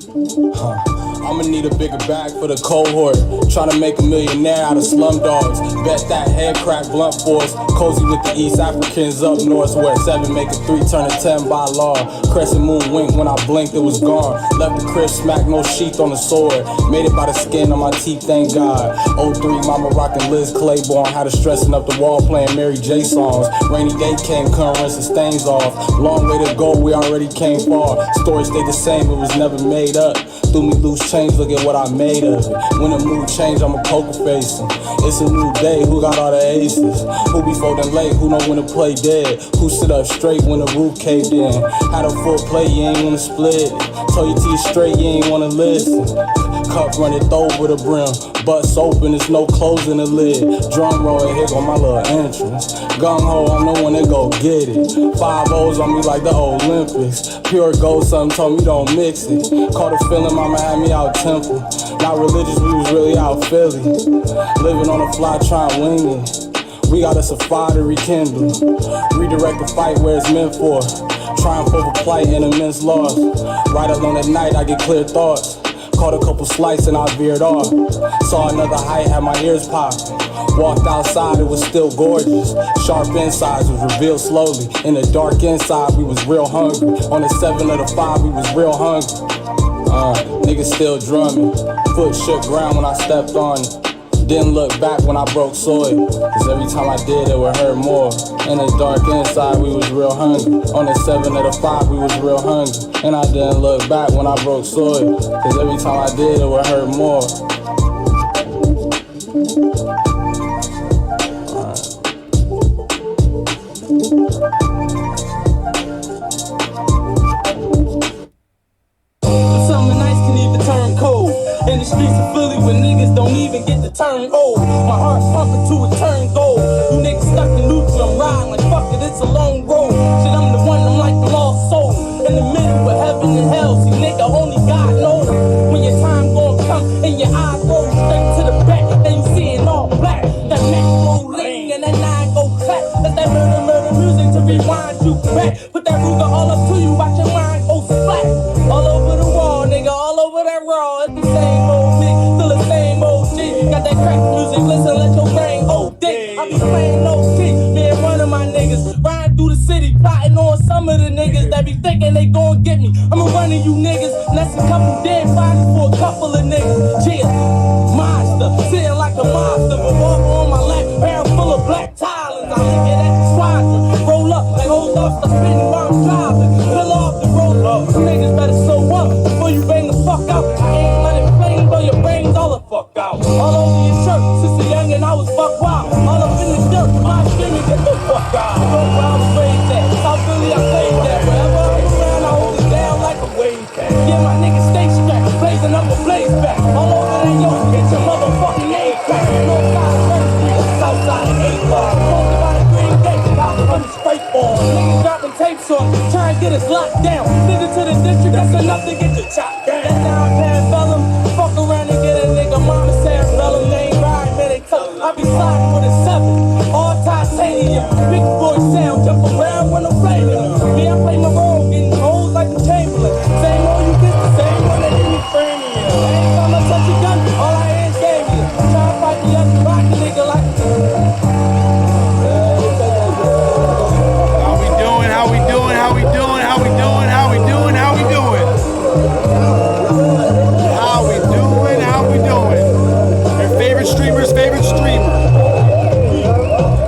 I'ma need a bigger bag for the cohort. Tryna make a millionaire out of slum dogs. Bet that head crack blunt force. Cozy with the East Africans up north, where 7 make a 3 turn a 10 by law. Crescent moon wink when I blinked, it was gone. Left the crib smack, no sheath on the sword. Made it by the skin on my teeth, thank God. 03, mama rockin' Liz Claiborne. Had her stressing up the wall playing Mary J songs. Rainy day came, couldn't rinse the stains off. Long way to go, we already came far. Story stayed the same, it was never made up. Threw me loose change, look at what I made of it. When the mood change, I'm a poker facing. It's a new day, who got all the aces? Who be folding late, who know when to play dead? Who sit up straight when the roof caved in? Had a full play, you ain't wanna split. Told your teeth straight, you ain't wanna listen. Cup runneth over the brim, bust open, there's no closing the lid. Drum roll, here go my little entrance. Gung ho, I'm the one that go get it. 5 O's on me like the Olympics. Pure gold, something told me don't mix it. Caught a feeling, mama had me out temple. Not religious, we was really out Philly. Living on the fly, trying wing it. We got us a fire to rekindle. Redirect the fight where it's meant for. Triumph over plight and immense loss. Right alone at night, I get clear thoughts. Caught a couple slices and I veered off. Saw another height, had my ears popped. Walked outside, it was still gorgeous. Sharp insides was revealed slowly. In the dark inside, we was real hungry. On the 7 of the 5, we was real hungry. Niggas still drumming. Foot shook ground when I stepped on it. Didn't look back when I broke soil, cause every time I did it would hurt more. In the dark inside we was real hungry. On the 7 of the 5 we was real hungry. And I didn't look back when I broke soil, cause every time I did it would hurt more. Something nice can even turn cold. In the streets of Philly where niggas don't even get to turn old. My heart's pumping to a turn gold. You niggas stuck in neutral, I'm riding like fuck it, it's a long road. Shit, I'm the one, I'm like the lost soul. In the middle of heaven and hell, see nigga, only God knows. When your time gon' come and your eyes roll straight to the back, then you see it all black. That neck go ring and that 9 go clap. That's that murder music to rewind you back. Put that Ruger all up to you, watch your mind go splat. All over the wall, nigga, all over that raw. It's the same old me, still the same old G. Got that crack music, listen, let your brain OD. I be playing no key, me and one of my niggas riding through the city, plotting on some of the niggas that be thinking they gon' get me. I'ma run to you niggas, and that's a couple dead bodies for a couple of niggas. Yeah, monster, sitting like a monster, revolver on my lap, barrel full of black tilings. I look at that squadron, roll up like old lobster spinning while I'm driving. Pull off the roll up, niggas better slow up before you bang the fuck out. I ain't letting flames blow your brains all the fuck out. All over your shirt, since a young and I was fuck wild. All up in the dirt, my screaming, get the fuck out. Go where I was raised at, South Philly I played that. Wherever I was around, I hold it down like a wave cat. Yeah, my niggas stay strapped, blazing up a blaze back. All over that yo, get your motherfucking name cracked. North side of First Street, south side of 8 Bar. Posted by the Green Gate, out from the straight ball. Niggas dropping tapes on, trying to get us locked down. Nigga to the district, that's enough to get you chopped down. That's down Parabellum, fuck around and get a nigga mama cerebellum. They ain't riding, man, they tough. I be sliding with a 7, all titanium. Big boy sound, jump around when I'm flaming. Me, I play my role, getting old like the Chamberlain. Same old you get the same one that give me framing you. Every time I touch a gun, all I hear is game you. Try to fight the other, rock the nigga like How we doing? How we doing? How we doing? How we doing? How we doing? How we doing? How we doing? How we doing? Your favorite streamer's favorite streamer.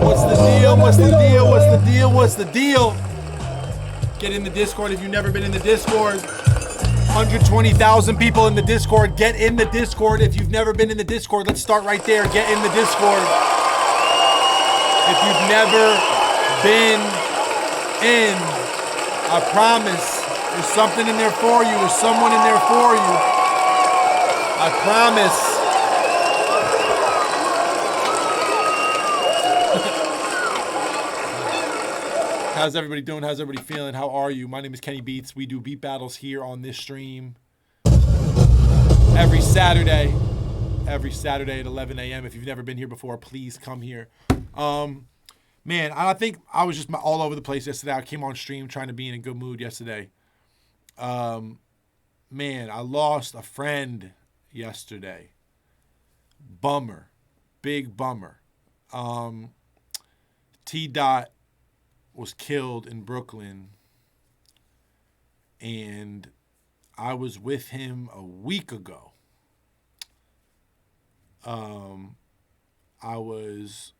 What's the deal? What's the deal? What's the deal? What's the deal? Get in the Discord if you've never been in the Discord. 120,000 people in the Discord. Get in the Discord if you've never been in the Discord. Let's start right there. Get in the Discord. If you've never been in, I promise there's something in there for you. There's someone in there for you. I promise. How's everybody doing? How's everybody feeling? How are you? My name is Kenny Beats. We do beat battles here on this stream every Saturday at 11 a.m. If you've never been here before, please come here. Man, I think I was just all over the place yesterday. I came on stream trying to be in a good mood yesterday. man, I lost a friend yesterday. Bummer. Big bummer. T. Dot was killed in Brooklyn, and I was with him a week ago. I was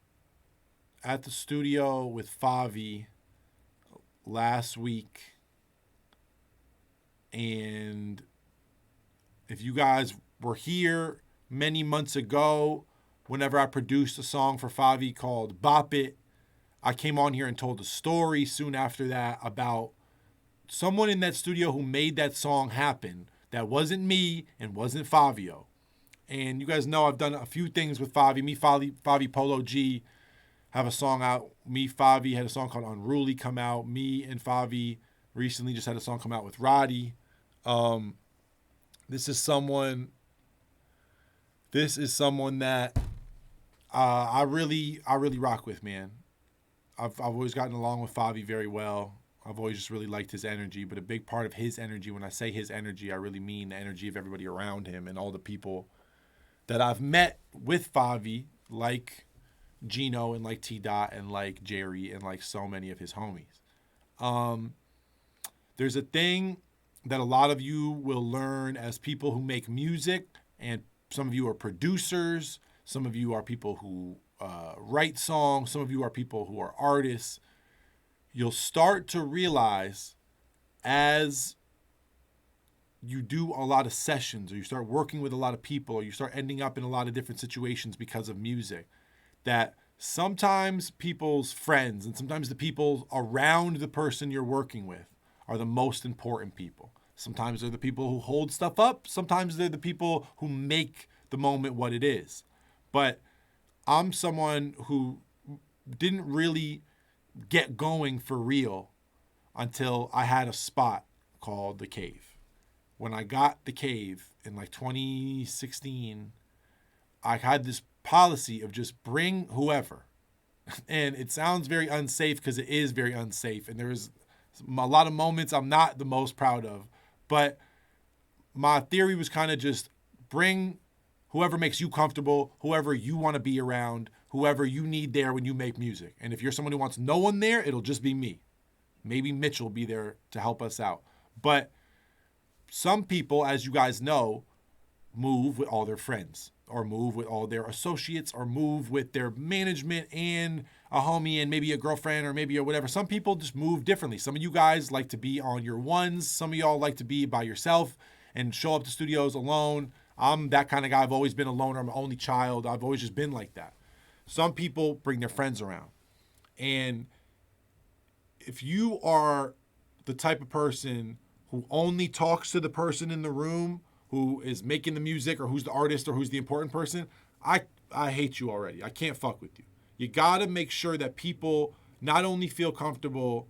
at the studio with Favi last week, and if you guys were here many months ago, whenever I produced a song for Favi called Bop It, I came on here and told a story soon after that about someone in that studio who made that song happen. That wasn't me and wasn't Favio. And you guys know I've done a few things with Favi. Favi Polo G have a song out. Favi had a song called Unruly come out. Me and Favi recently just had a song come out with Roddy. This is someone that I really rock with, man. I've always gotten along with Favi very well. I've always just really liked his energy, but a big part of his energy, when I say his energy, I really mean the energy of everybody around him and all the people that I've met with Favi, like Gino and like T. Dot and like Jerry and like so many of his homies. There's a thing that a lot of you will learn as people who make music, and some of you are producers, some of you are people who write songs, some of you are people who are artists. You'll start to realize as you do a lot of sessions, or you start working with a lot of people, or you start ending up in a lot of different situations because of music, that sometimes people's friends and sometimes the people around the person you're working with are the most important people. Sometimes they're the people who hold stuff up. Sometimes they're the people who make the moment what it is. But I'm someone who didn't really get going for real until I had a spot called The Cave. When I got The Cave in like 2016, I had this policy of just bring whoever. And it sounds very unsafe because it is very unsafe. And there's a lot of moments I'm not the most proud of. But my theory was kind of just bring whoever makes you comfortable, whoever you want to be around, whoever you need there when you make music. And if you're someone who wants no one there, it'll just be me. Maybe Mitch will be there to help us out. But some people, as you guys know, move with all their friends, or move with all their associates, or move with their management and a homie and maybe a girlfriend or maybe or whatever. Some people just move differently. Some of you guys like to be on your ones. Some of y'all like to be by yourself and show up to studios alone. I'm that kind of guy. I've always been a loner. I'm an only child. I've always just been like that. Some people bring their friends around. And if you are the type of person who only talks to the person in the room who is making the music, or who's the artist, or who's the important person, I hate you already. I can't fuck with you. You gotta make sure that people not only feel comfortable,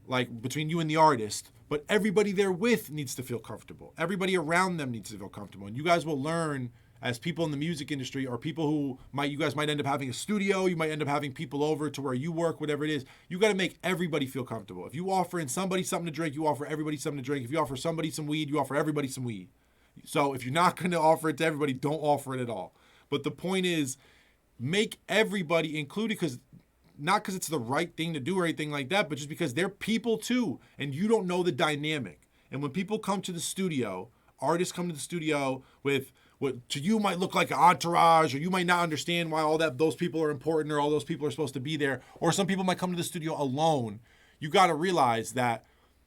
like between you and the artist, but everybody they're with needs to feel comfortable. Everybody around them needs to feel comfortable. And you guys will learn as people in the music industry, or people who you guys might end up having a studio, you might end up having people over to where you work, whatever it is. You got to make everybody feel comfortable. If you offer somebody something to drink, you offer everybody something to drink. If you offer somebody some weed, you offer everybody some weed. So if you're not going to offer it to everybody, don't offer it at all. But the point is, make everybody included, not because it's the right thing to do or anything like that, but just because they're people too, and you don't know the dynamic. And when people come to the studio, artists come to the studio with what to you might look like an entourage, or you might not understand why those people are important, or all those people are supposed to be there, or some people might come to the studio alone. You got to realize that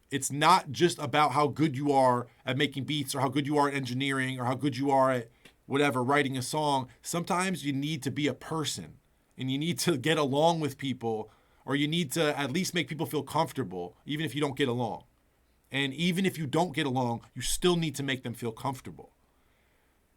it's not just about how good you are at making beats, or how good you are at engineering, or how good you are at whatever, writing a song. Sometimes you need to be a person, and you need to get along with people, or you need to at least make people feel comfortable, even if you don't get along. And even if you don't get along, you still need to make them feel comfortable.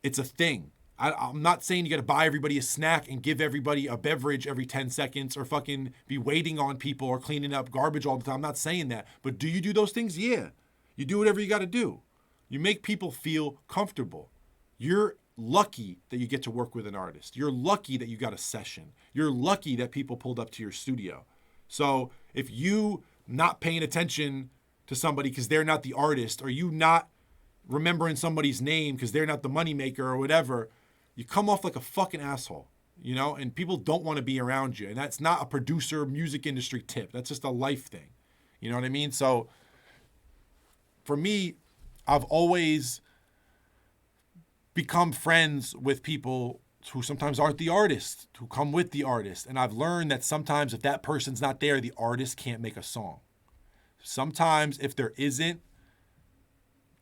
It's a thing. I'm not saying you got to buy everybody a snack and give everybody a beverage every 10 seconds, or fucking be waiting on people or cleaning up garbage all the time. I'm not saying that. But do you do those things? Yeah. You do whatever you got to do. You make people feel comfortable. You're lucky that you get to work with an artist. You're lucky that you got a session. You're lucky that people pulled up to your studio. So if you not paying attention to somebody because they're not the artist, or you not remembering somebody's name because they're not the moneymaker or whatever, you come off like a fucking asshole, you know? And people don't want to be around you. And that's not a producer, music industry tip. That's just a life thing. You know what I mean? So for me, I've always become friends with people who sometimes aren't the artist, who come with the artist. And I've learned that sometimes if that person's not there, the artist can't make a song. Sometimes if there isn't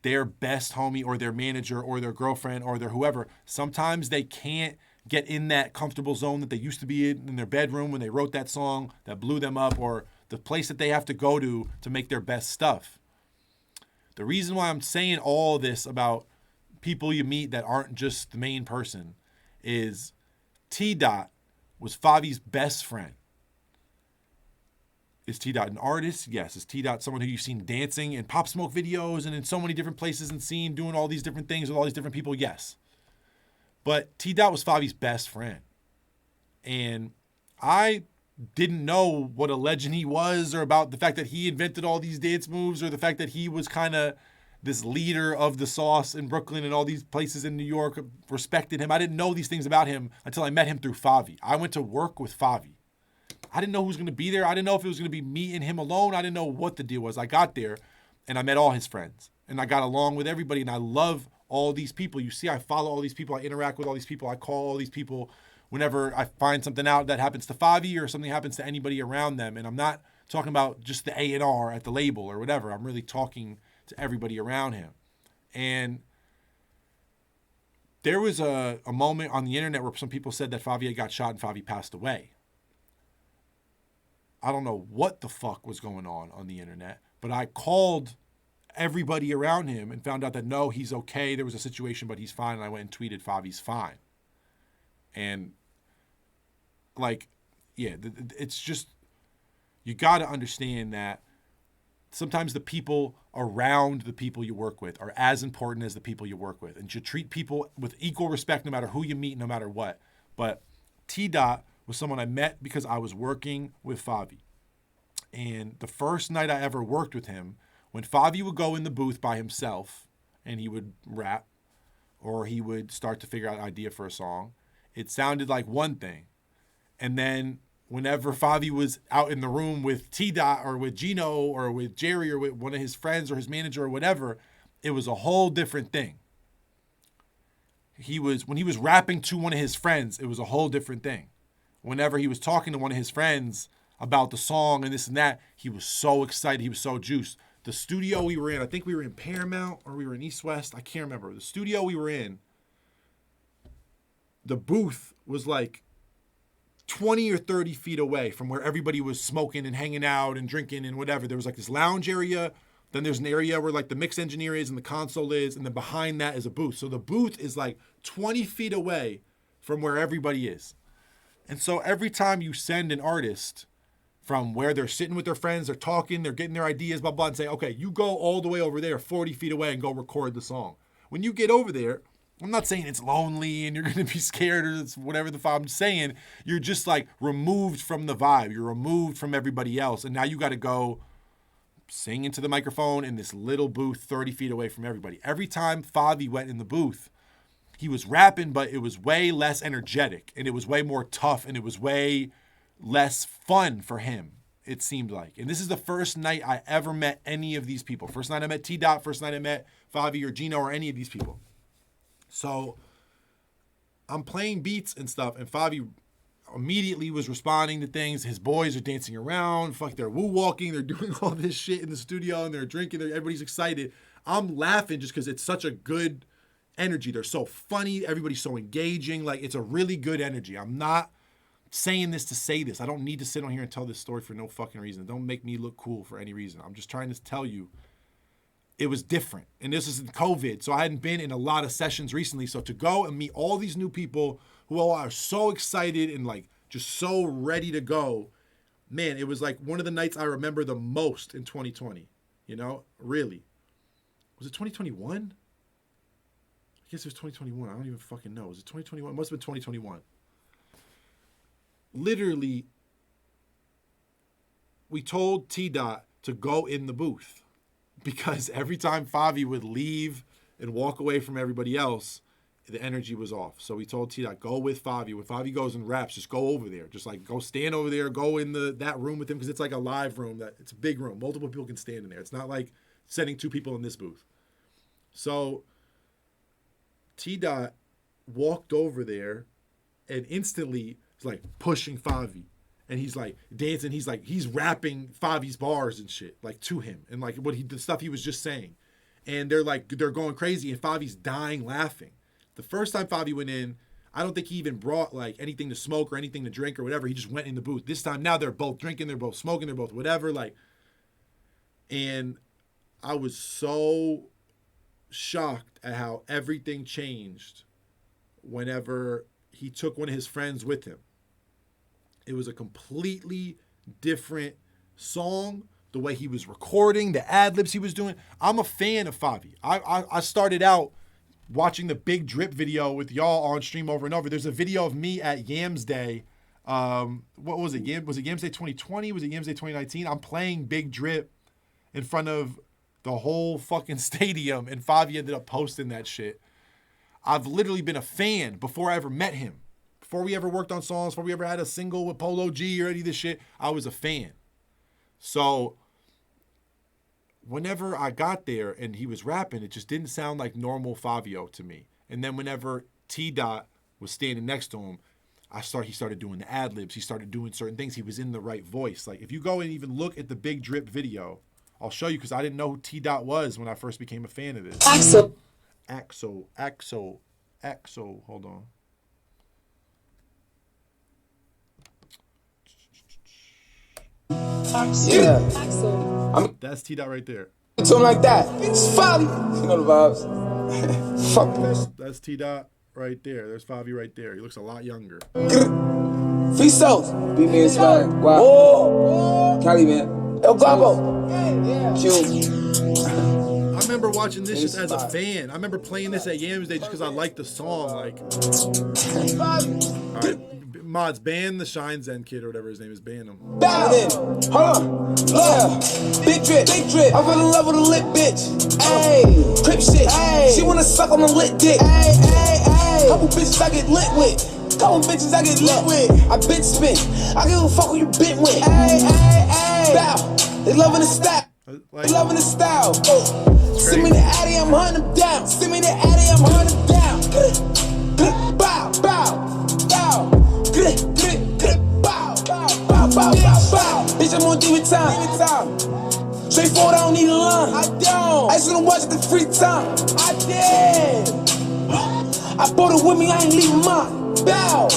their best homie or their manager or their girlfriend or their whoever, sometimes they can't get in that comfortable zone that they used to be in their bedroom when they wrote that song that blew them up, or the place that they have to go to make their best stuff. The reason why I'm saying all this about people you meet that aren't just the main person is T-Dot was Favi's best friend. Is T-Dot an artist? Yes. Is T-Dot someone who you've seen dancing in Pop Smoke videos and in so many different places and seen doing all these different things with all these different people? Yes. But T-Dot was Favi's best friend. And I didn't know what a legend he was, or about the fact that he invented all these dance moves, or the fact that he was kind of this leader of the sauce in Brooklyn and all these places in New York respected him. I didn't know these things about him until I met him through Favi. I went to work with Favi. I didn't know who was going to be there. I didn't know if it was going to be me and him alone. I didn't know what the deal was. I got there and I met all his friends and I got along with everybody, and I love all these people. You see, I follow all these people. I interact with all these people. I call all these people whenever I find something out that happens to Favi or something happens to anybody around them. And I'm not talking about just the A&R at the label or whatever. I'm really talking to everybody around him. And there was a moment on the internet where some people said that Favi had got shot and Favi passed away. I don't know what the fuck was going on the internet, but I called everybody around him and found out that no, he's okay. There was a situation, but he's fine. And I went and tweeted, Favi's fine. And like, yeah, it's just, you got to understand that sometimes the people around the people you work with are as important as the people you work with. And you should treat people with equal respect no matter who you meet, no matter what. But T-Dot was someone I met because I was working with Favi. And the first night I ever worked with him, when Favi would go in the booth by himself and he would rap, or he would start to figure out an idea for a song, it sounded like one thing. And then whenever Favi was out in the room with T-Dot or with Gino or with Jerry or with one of his friends or his manager or whatever, it was a whole different thing. When he was rapping to one of his friends, it was a whole different thing. Whenever he was talking to one of his friends about the song and this and that, he was so excited. He was so juiced. The studio we were in, I think we were in Paramount or we were in East West. I can't remember. The studio we were in, the booth was like 20 or 30 feet away from where everybody was smoking and hanging out and drinking and whatever. There was like this lounge area. Then there's an area where like the mix engineer is and the console is. And then behind that is a booth. So the booth is like 20 feet away from where everybody is. And so every time you send an artist from where they're sitting with their friends, they're talking, they're getting their ideas, blah, blah, and say, okay, you go all the way over there 40 feet away and go record the song. When you get over there, I'm not saying it's lonely and you're going to be scared or it's whatever the fuck I'm saying. You're just like removed from the vibe. You're removed from everybody else. And now you got to go sing into the microphone in this little booth 30 feet away from everybody. Every time Favi went in the booth, he was rapping, but it was way less energetic and it was way more tough and it was way less fun for him, it seemed like. And this is the first night I ever met any of these people. First night I met T-Dot, first night I met Favi or Gino or any of these people. So I'm playing beats and stuff, and Favi immediately was responding to things. His boys are dancing around, they're woo-walking, they're doing all this shit in the studio, and they're drinking, everybody's excited. I'm laughing just because it's such a good energy. They're so funny, everybody's so engaging, like it's a really good energy. I'm not saying this to say this. I don't need to sit on here and tell this story for no fucking reason. Don't make me look cool for any reason. I'm just trying to tell you it was different. And this is in COVID, so I hadn't been in a lot of sessions recently. So to go and meet all these new people who are so excited and like just so ready to go, man, it was like one of the nights I remember the most in 2020. You know, really. Was it 2021? I guess it was 2021. I don't even fucking know. Was it 2021? It must have been 2021. Literally, we told T-Dot to go in the booth because every time Favi would leave and walk away from everybody else, the energy was off. So we told T-Dot, go with Favi. When Favi goes and raps, just go over there. Just like go stand over there, go in that room with him, because it's like a live room. It's a big room. Multiple people can stand in there. It's not like setting 2 people in this booth. So T-Dot walked over there and instantly is like pushing Favi. And he's like dancing. He's rapping Favi's bars and shit, like to him. And like the stuff he was just saying. And they're going crazy and Favi's dying laughing. The first time Favi went in, I don't think he even brought like anything to smoke or anything to drink or whatever. He just went in the booth. This time now they're both drinking, they're both smoking, they're both whatever. Like, and I was so shocked at how everything changed whenever he took one of his friends with him. It was a completely different song. The way he was recording, the ad-libs he was doing. I'm a fan of Favi. I started out watching the Big Drip video with y'all on stream over and over. There's a video of me at Yams Day. What was it? Was it Yams Day 2020? Was it Yams Day 2019? I'm playing Big Drip in front of the whole fucking stadium, and Favi ended up posting that shit. I've literally been a fan before I ever met him. Before we ever worked on songs, before we ever had a single with Polo G or any of this shit, I was a fan. So whenever I got there and he was rapping, it just didn't sound like normal Favio to me. And then whenever T-Dot was standing next to him, he started doing the ad-libs. He started doing certain things. He was in the right voice. Like if you go and even look at the Big Drip video, I'll show you because I didn't know who T-Dot was when I first became a fan of this. Axo. Hold on. Yeah. That's T-Dot right there. To him like that. It's Favi. You know the vibes. Fuck this. That's T-Dot right there. There's Favi right there. He looks a lot younger. Free Souls. Beat me inspired. Wow. Oh. Cali, man. El Gabo. Q. I remember watching this just as a fan. I remember playing this at Yams Day just because I liked the song. Like, all right, mods, ban the Shine Zen kid or whatever his name is. Ban him. Bow in. Hold on. Yeah. Big drip. I fell in love with a lit bitch. Ayy. Crip shit. Ayy. She wanna suck on the lit dick. Ayy. Couple bitches I get lit with. Couple bitches I get lit with. I been spin. I give a fuck who you been with. Ayy. Bow. They loving the style. They loving the style. Send me the Addy, I'm hunting them down. Send me the Addy, I'm hunting them down. Bow. Bow. Bitch, I'm on demon time. Straightforward, I don't need a line. I don't. I just wanna watch the free time. I did. I bought it with me, I ain't leaving mine. Bow.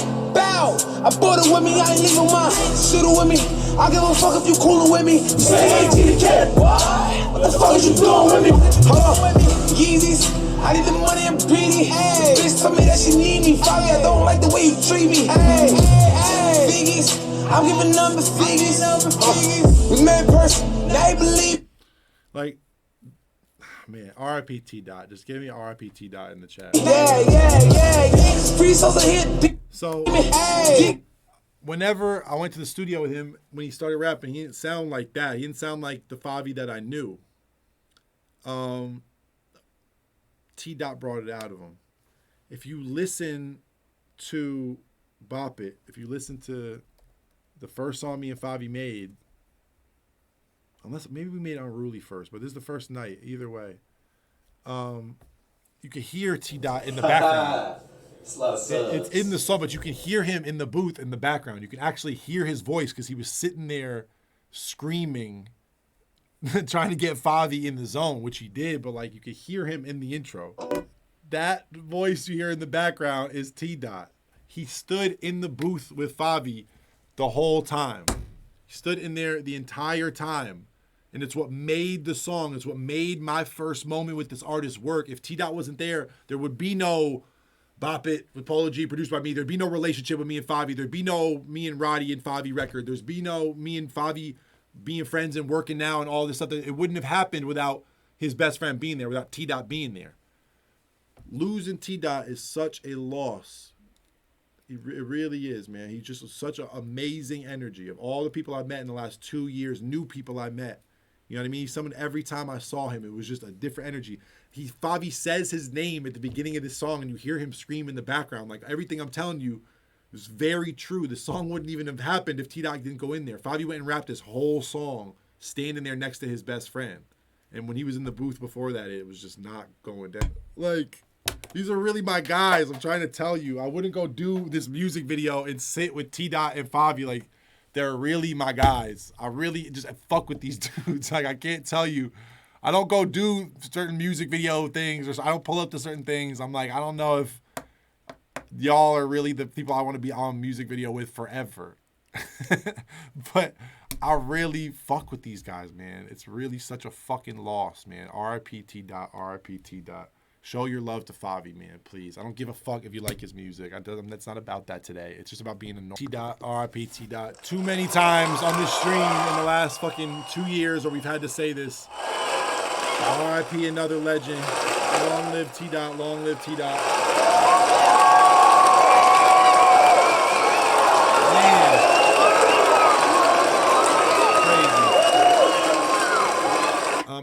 I bought it with me, I ain't leaving mine. Shoot it with me. I give a fuck if you coolin' with me. You say ain't GDK. What the fuck is you doing with me? Hold on. Yeezys. I need the money, I'm greedy. Hey. This bitch told me that she need me. Favi, I don't like the way you treat me. Hey. Figgies. I'm giving number figures. We made person. Now they believe. Like, man, RIP T-Dot. Just give me RIP T-Dot in the chat. Yeah. Free souls are here. So, whenever I went to the studio with him, when he started rapping, he didn't sound like that. He didn't sound like the Favi that I knew. T-Dot brought it out of him. If you listen to Bop It, if you listen to the first song me and Favi made, unless maybe we made Unruly first, but this is the first night, either way. You can hear T-Dot in the background. It's in the song, but you can hear him in the booth in the background. You can actually hear his voice because he was sitting there screaming, trying to get Favi in the zone, which he did, but like you could hear him in the intro. That voice you hear in the background is T-Dot. He stood in the booth with Favi the whole time. He stood in there the entire time. And it's what made the song. It's what made my first moment with this artist work. If T-Dot wasn't there, there would be no Bop It with Polo G produced by me. There'd be no relationship with me and Favi. There'd be no me and Roddy and Favi record. There's be no me and Favi being friends and working now and all this stuff. It wouldn't have happened without his best friend being there, without T-Dot being there. Losing T-Dot is such a loss. It really is, man. He's just such an amazing energy. Of all the people I've met in the last 2 years, new people I met, You know what I mean? He's someone every time I saw him, it was just a different energy. Favi says his name at the beginning of this song, and you hear him scream in the background. Like, everything I'm telling you is very true. The song wouldn't even have happened if T-Dot didn't go in there. Favi went and rapped this whole song standing there next to his best friend. And when he was in the booth before that, it was just not going down. Like, these are really my guys. I'm trying to tell you. I wouldn't go do this music video and sit with T-Dot and Favi. Like, they're really my guys. I really just fuck with these dudes. Like, I can't tell you. I don't go do certain music video things, or I don't pull up to certain things. I'm like, I don't know if y'all are really the people I want to be on music video with forever. But I really fuck with these guys, man. It's really such a fucking loss, man. R.I.P. T-Dot, R.I.P. T-Dot. Show your love to Favi, man, please. I don't give a fuck if you like his music. That's not about that today. It's just about being a T-Dot, R.I.P. T-Dot. Too many times on this stream in the last fucking 2 years where we've had to say this. R.I.P. another legend. Long live T-Dot, long live T-Dot. Man.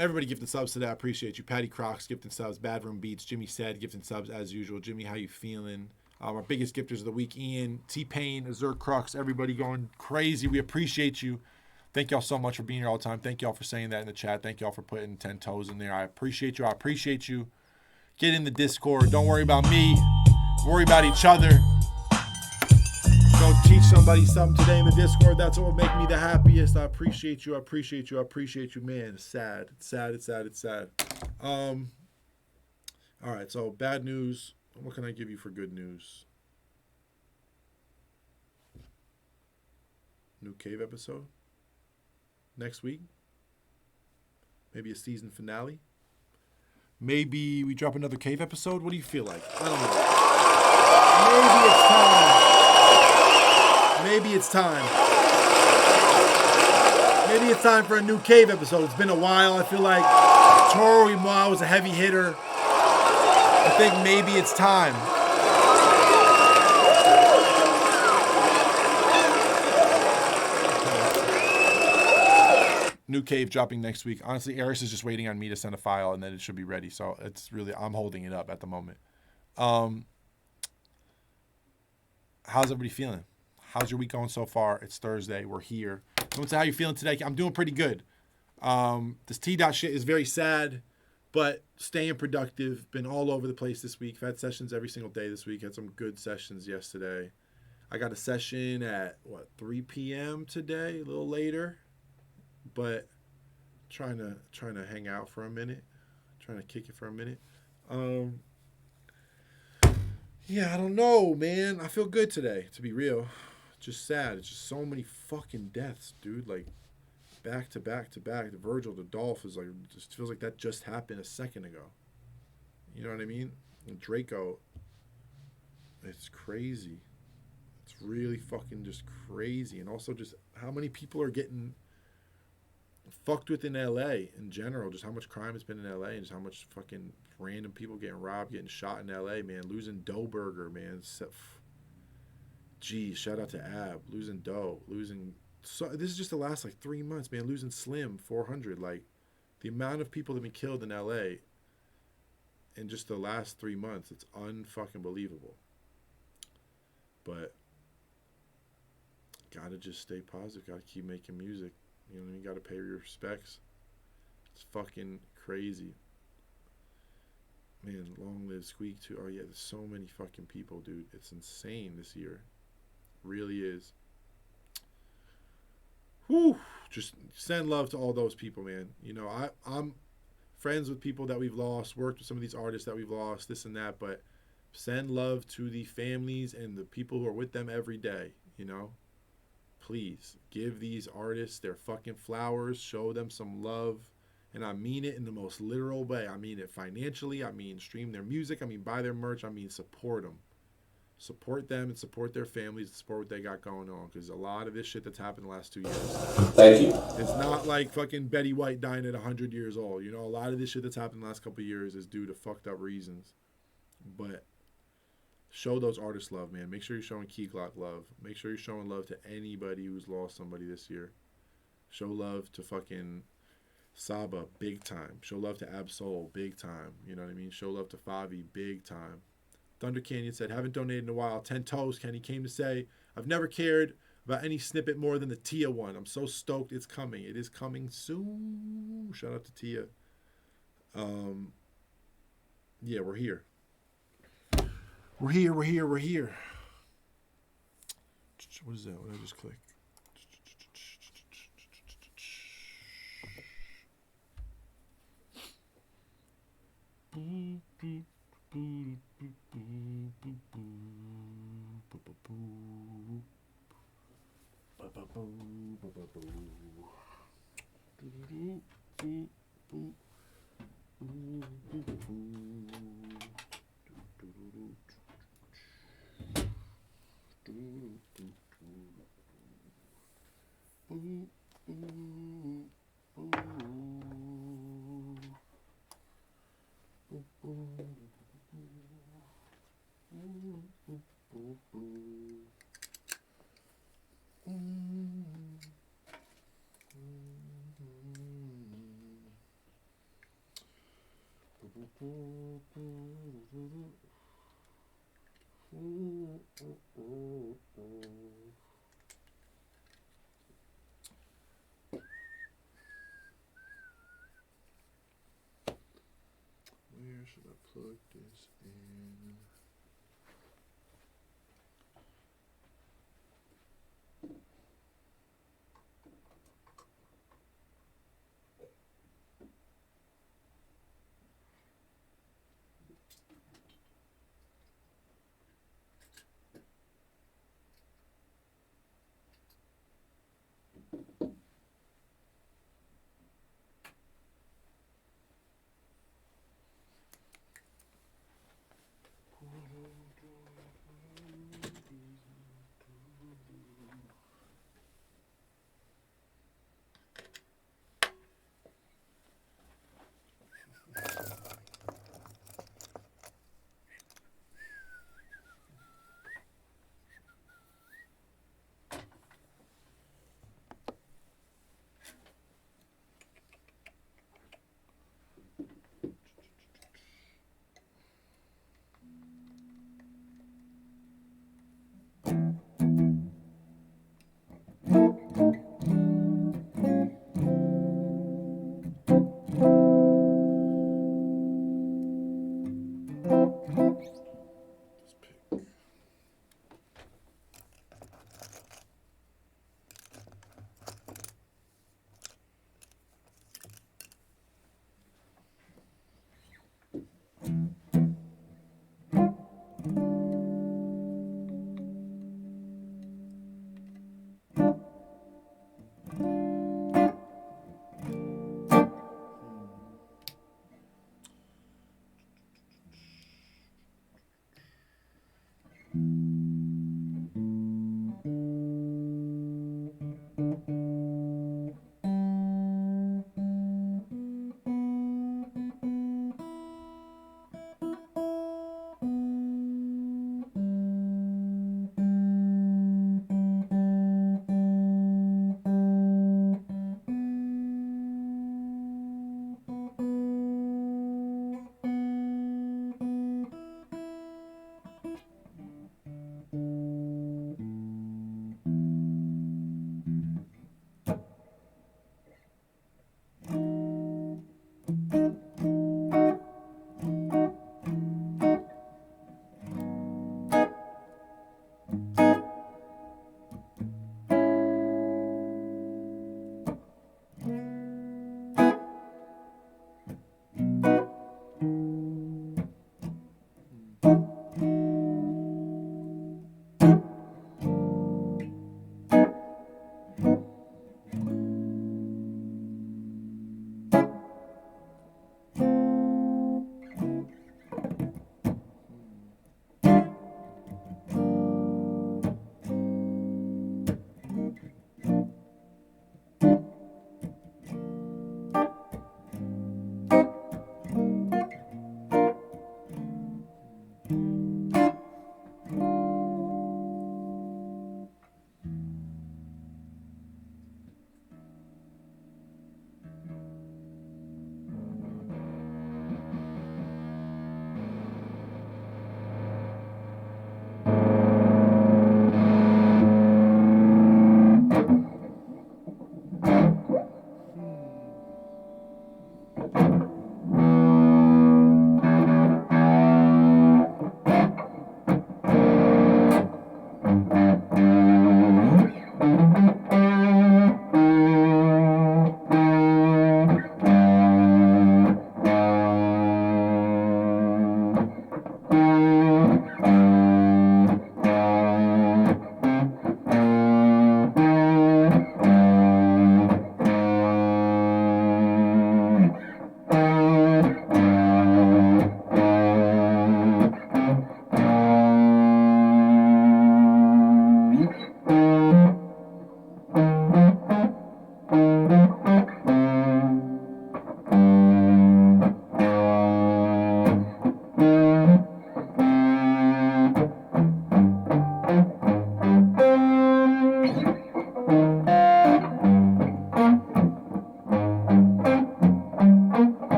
Everybody gifting subs today. I appreciate you. Patty Crocs gifting subs. Bad Room Beats. Jimmy Said gifting subs as usual. Jimmy, how you feeling? Our biggest gifters of the week, Ian, T-Pain, Azure Crux, everybody going crazy. We appreciate you. Thank y'all so much for being here all the time. Thank y'all for saying that in the chat. Thank y'all for putting 10 toes in there. I appreciate you. I appreciate you. Get in the Discord. Don't worry about me. Worry about each other. Go teach somebody something today in the Discord. That's what will make me the happiest. I appreciate you. I appreciate you. I appreciate you, man. It's sad. It's sad. It's sad. It's sad. All right. So bad news. What can I give you for good news? New Cave episode next week. Maybe a season finale. Maybe we drop another Cave episode. What do you feel like? I don't know. Maybe it's time. Maybe it's time. Maybe it's time for a new Cave episode. It's been a while. I feel like Toro y Moi was a heavy hitter. I think maybe it's time. New Cave dropping next week. Honestly, Eris is just waiting on me to send a file, and then it should be ready. So it's really, I'm holding it up at the moment. How's everybody feeling? How's your week going so far? It's Thursday. We're here. Don't say how you feeling today. I'm doing pretty good. This T-Dot shit is very sad, but staying productive. Been all over the place this week. I've had sessions every single day this week. Had some good sessions yesterday. I got a session at, 3 p.m. today, a little later. But trying to hang out for a minute. Trying to kick it for a minute. Yeah, I don't know, man. I feel good today, to be real. Just sad. It's just so many fucking deaths, dude. Like, back to back to back. The Virgil, the Dolph is like, just feels like that just happened a second ago. You know what I mean? And Draco, it's crazy. It's really fucking just crazy. And also just how many people are getting fucked with in LA in general. Just how much crime has been in LA and just how much fucking random people getting robbed, getting shot in LA, man. Losing Doe Burger, man. Geez, shout out to Ab. Losing Doe. So this is just the last 3 months, man. Losing Slim, 400. Like, the amount of people that have been killed in LA in just the last 3 months, it's unfucking believable. But gotta just stay positive. Gotta keep making music. You know what I mean? Gotta pay your respects. It's fucking crazy. Man, long live Squeak too. Oh yeah, there's so many fucking people, dude. It's insane this year. Really is. Whew. Just send love to all those people, man. You know, I'm friends with people that we've lost, worked with some of these artists that we've lost, this and that, but send love to the families and the people who are with them every day, you know? Please, give these artists their fucking flowers, show them some love, and I mean it in the most literal way. I mean it financially, I mean stream their music, I mean buy their merch, I mean support them. Support them and support their families and support what they got going on, because a lot of this shit that's happened the last 2 years. Thank you. It's not like fucking Betty White dying at 100 years old. You know, a lot of this shit that's happened the last couple of years is due to fucked up reasons. But show those artists love, man. Make sure you're showing Key Glock love. Make sure you're showing love to anybody who's lost somebody this year. Show love to fucking Saba, big time. Show love to Absol, big time. You know what I mean? Show love to Favi, big time. Thunder Canyon said, haven't donated in a while. 10 toes. Kenny came to say, I've never cared about any snippet more than the Tia one. I'm so stoked it's coming. It is coming soon. Shout out to Tia. Yeah, we're here. We're here. What is that? What did I just click? Where should I plug this in?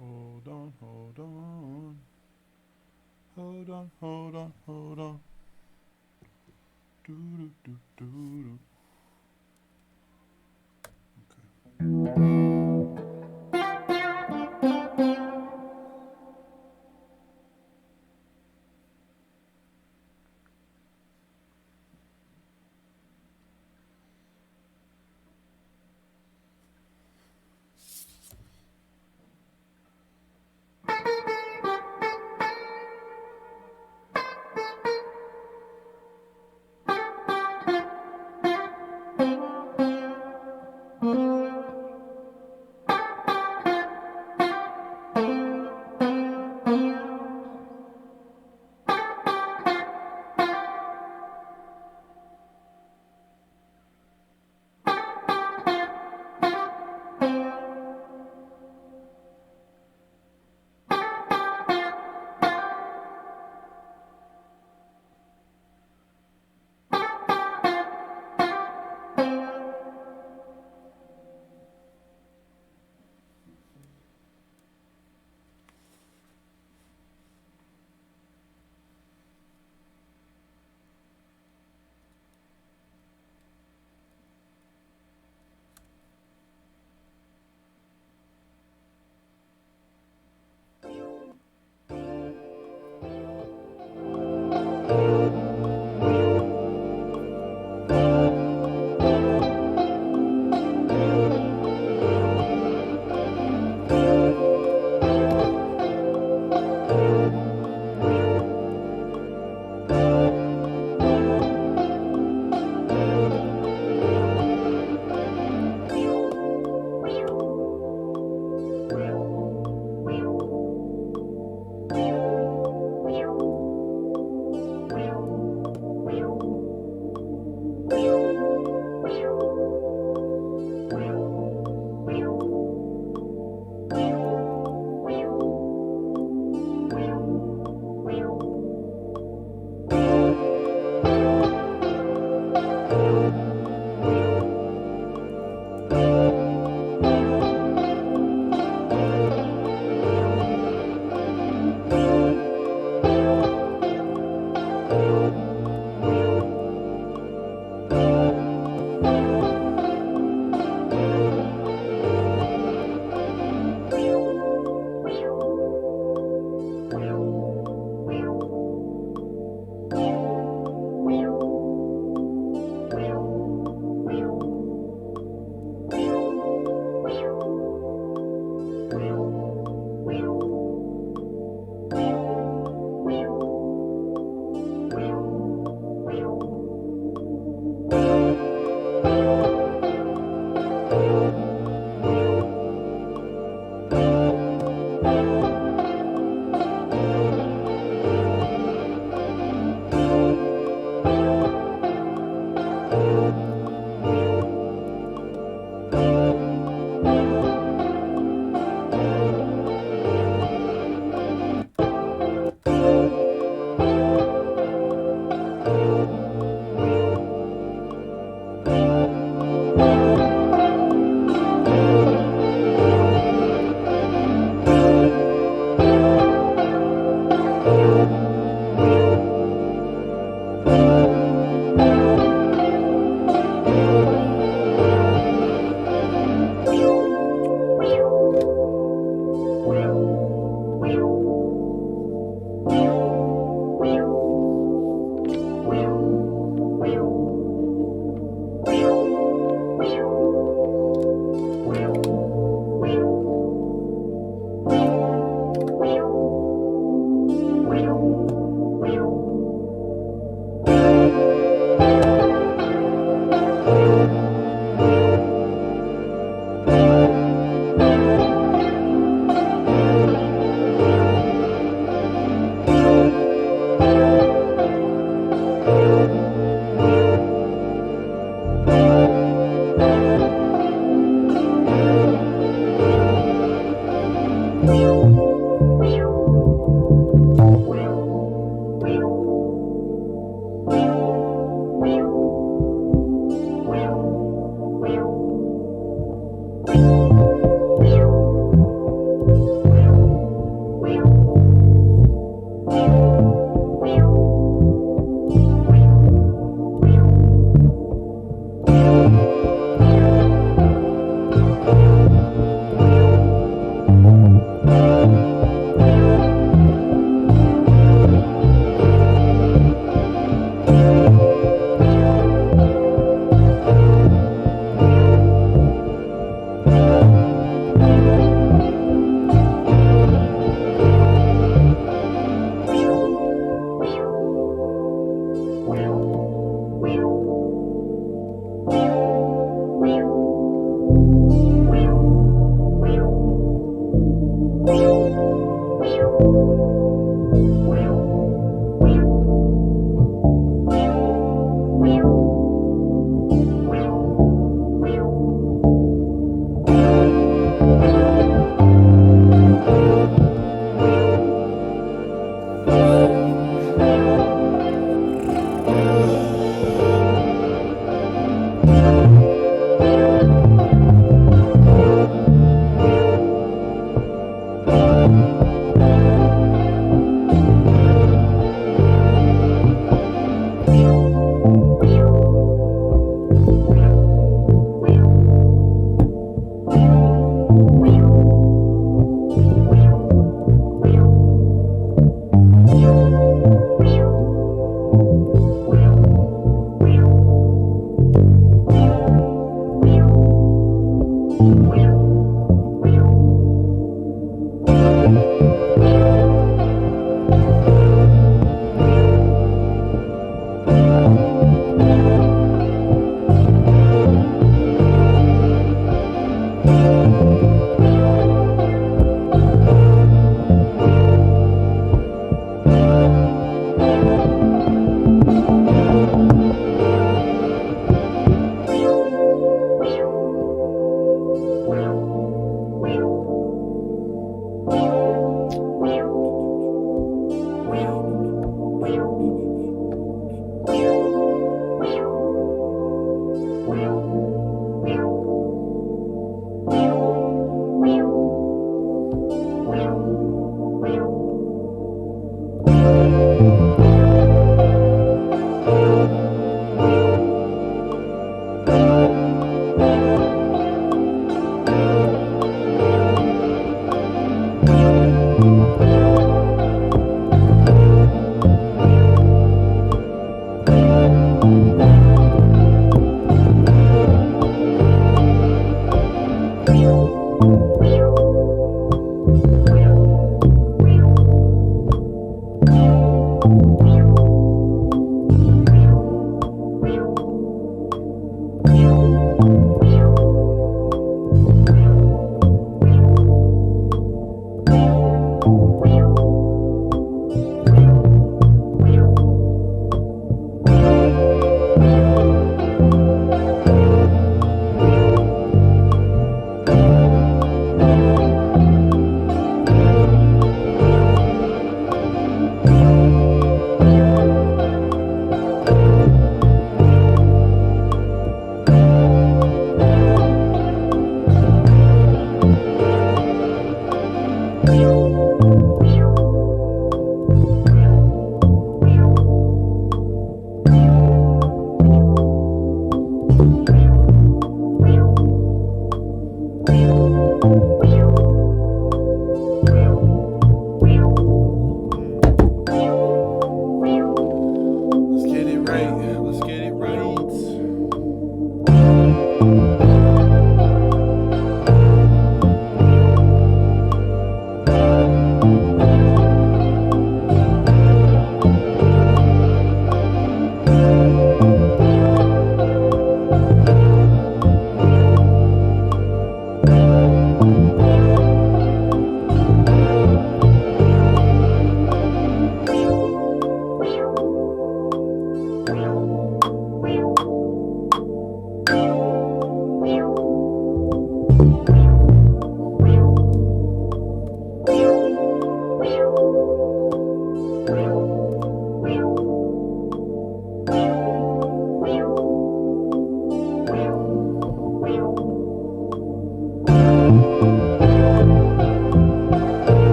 Hold on, hold on. Hold on, hold on, hold on. Do do do do do.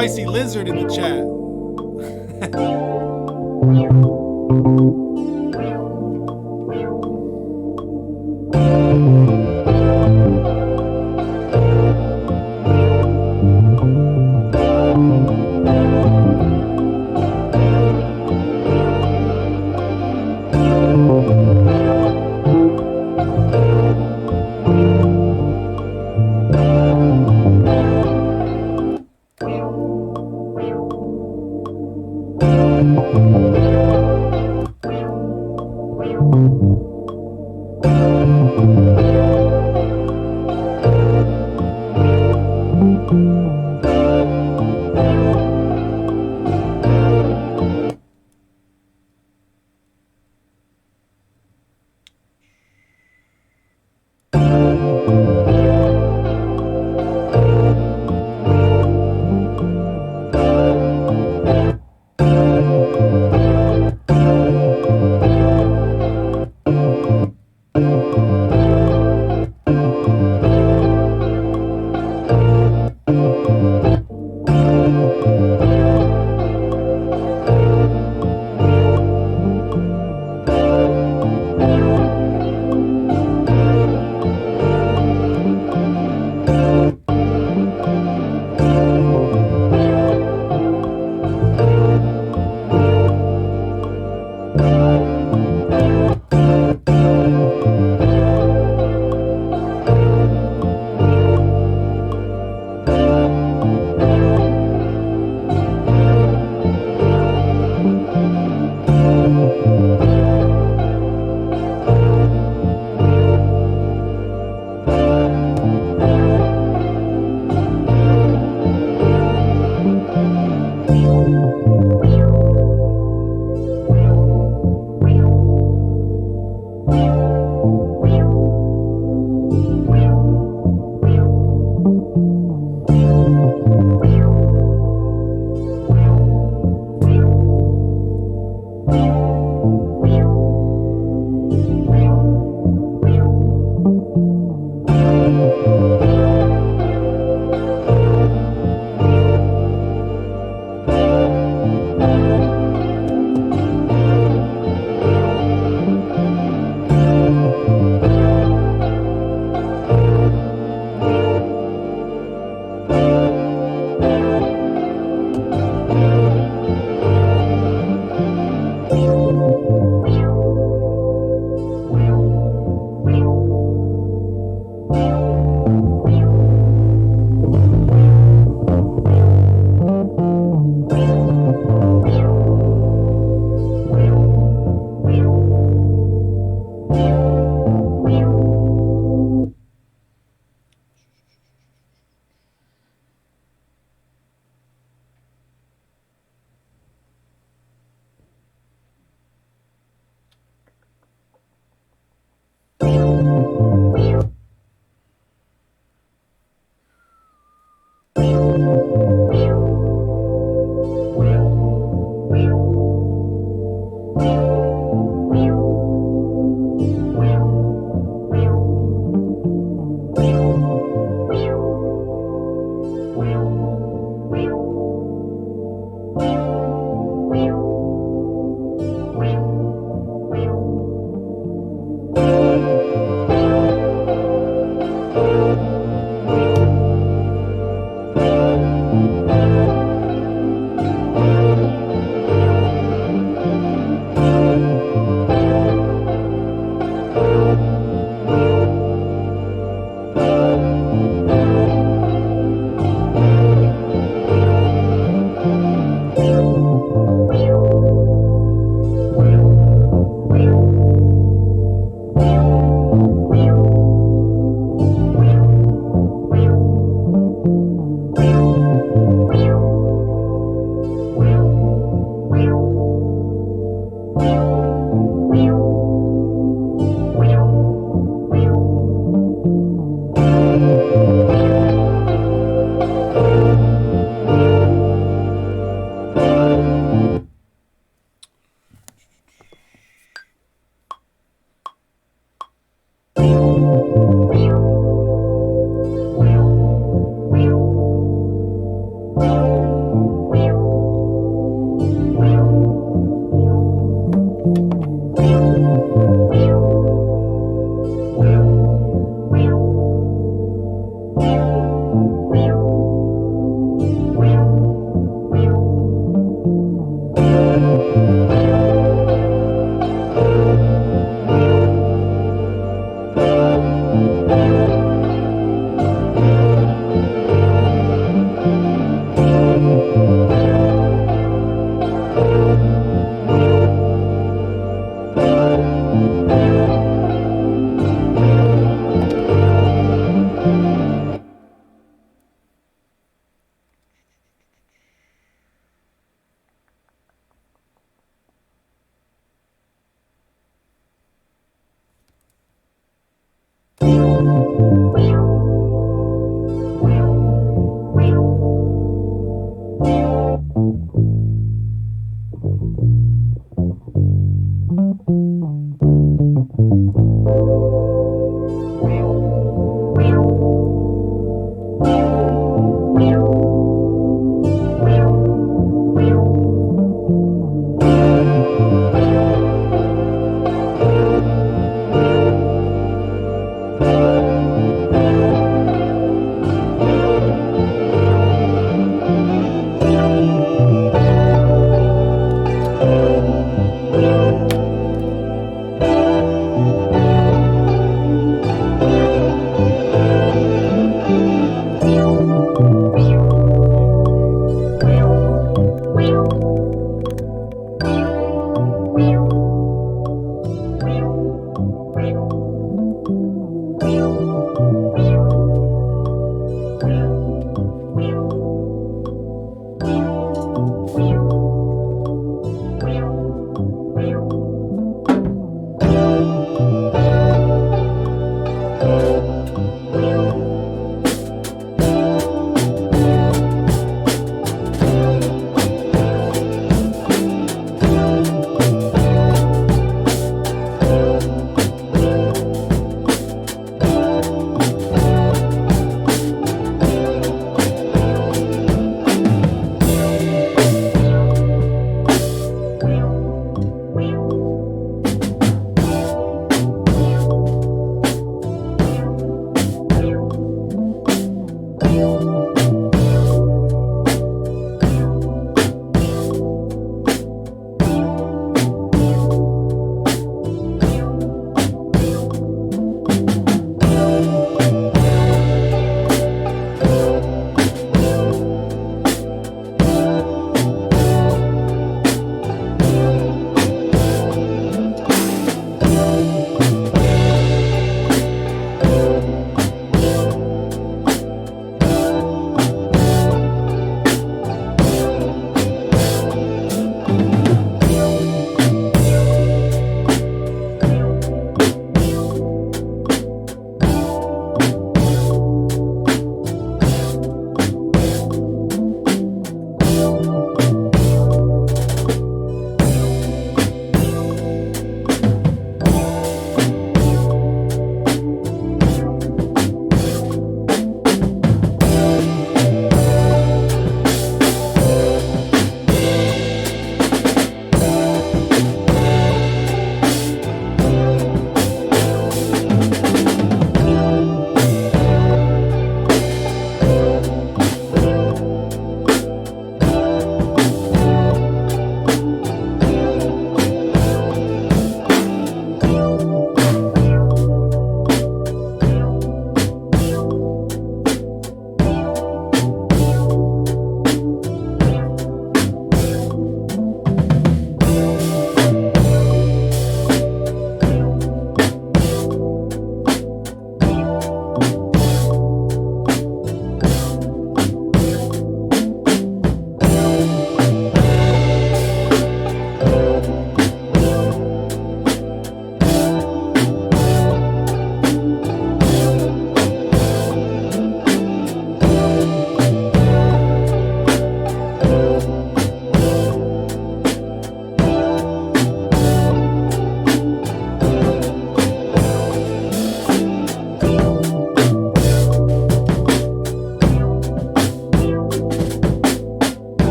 Spicy Lizard in the chat.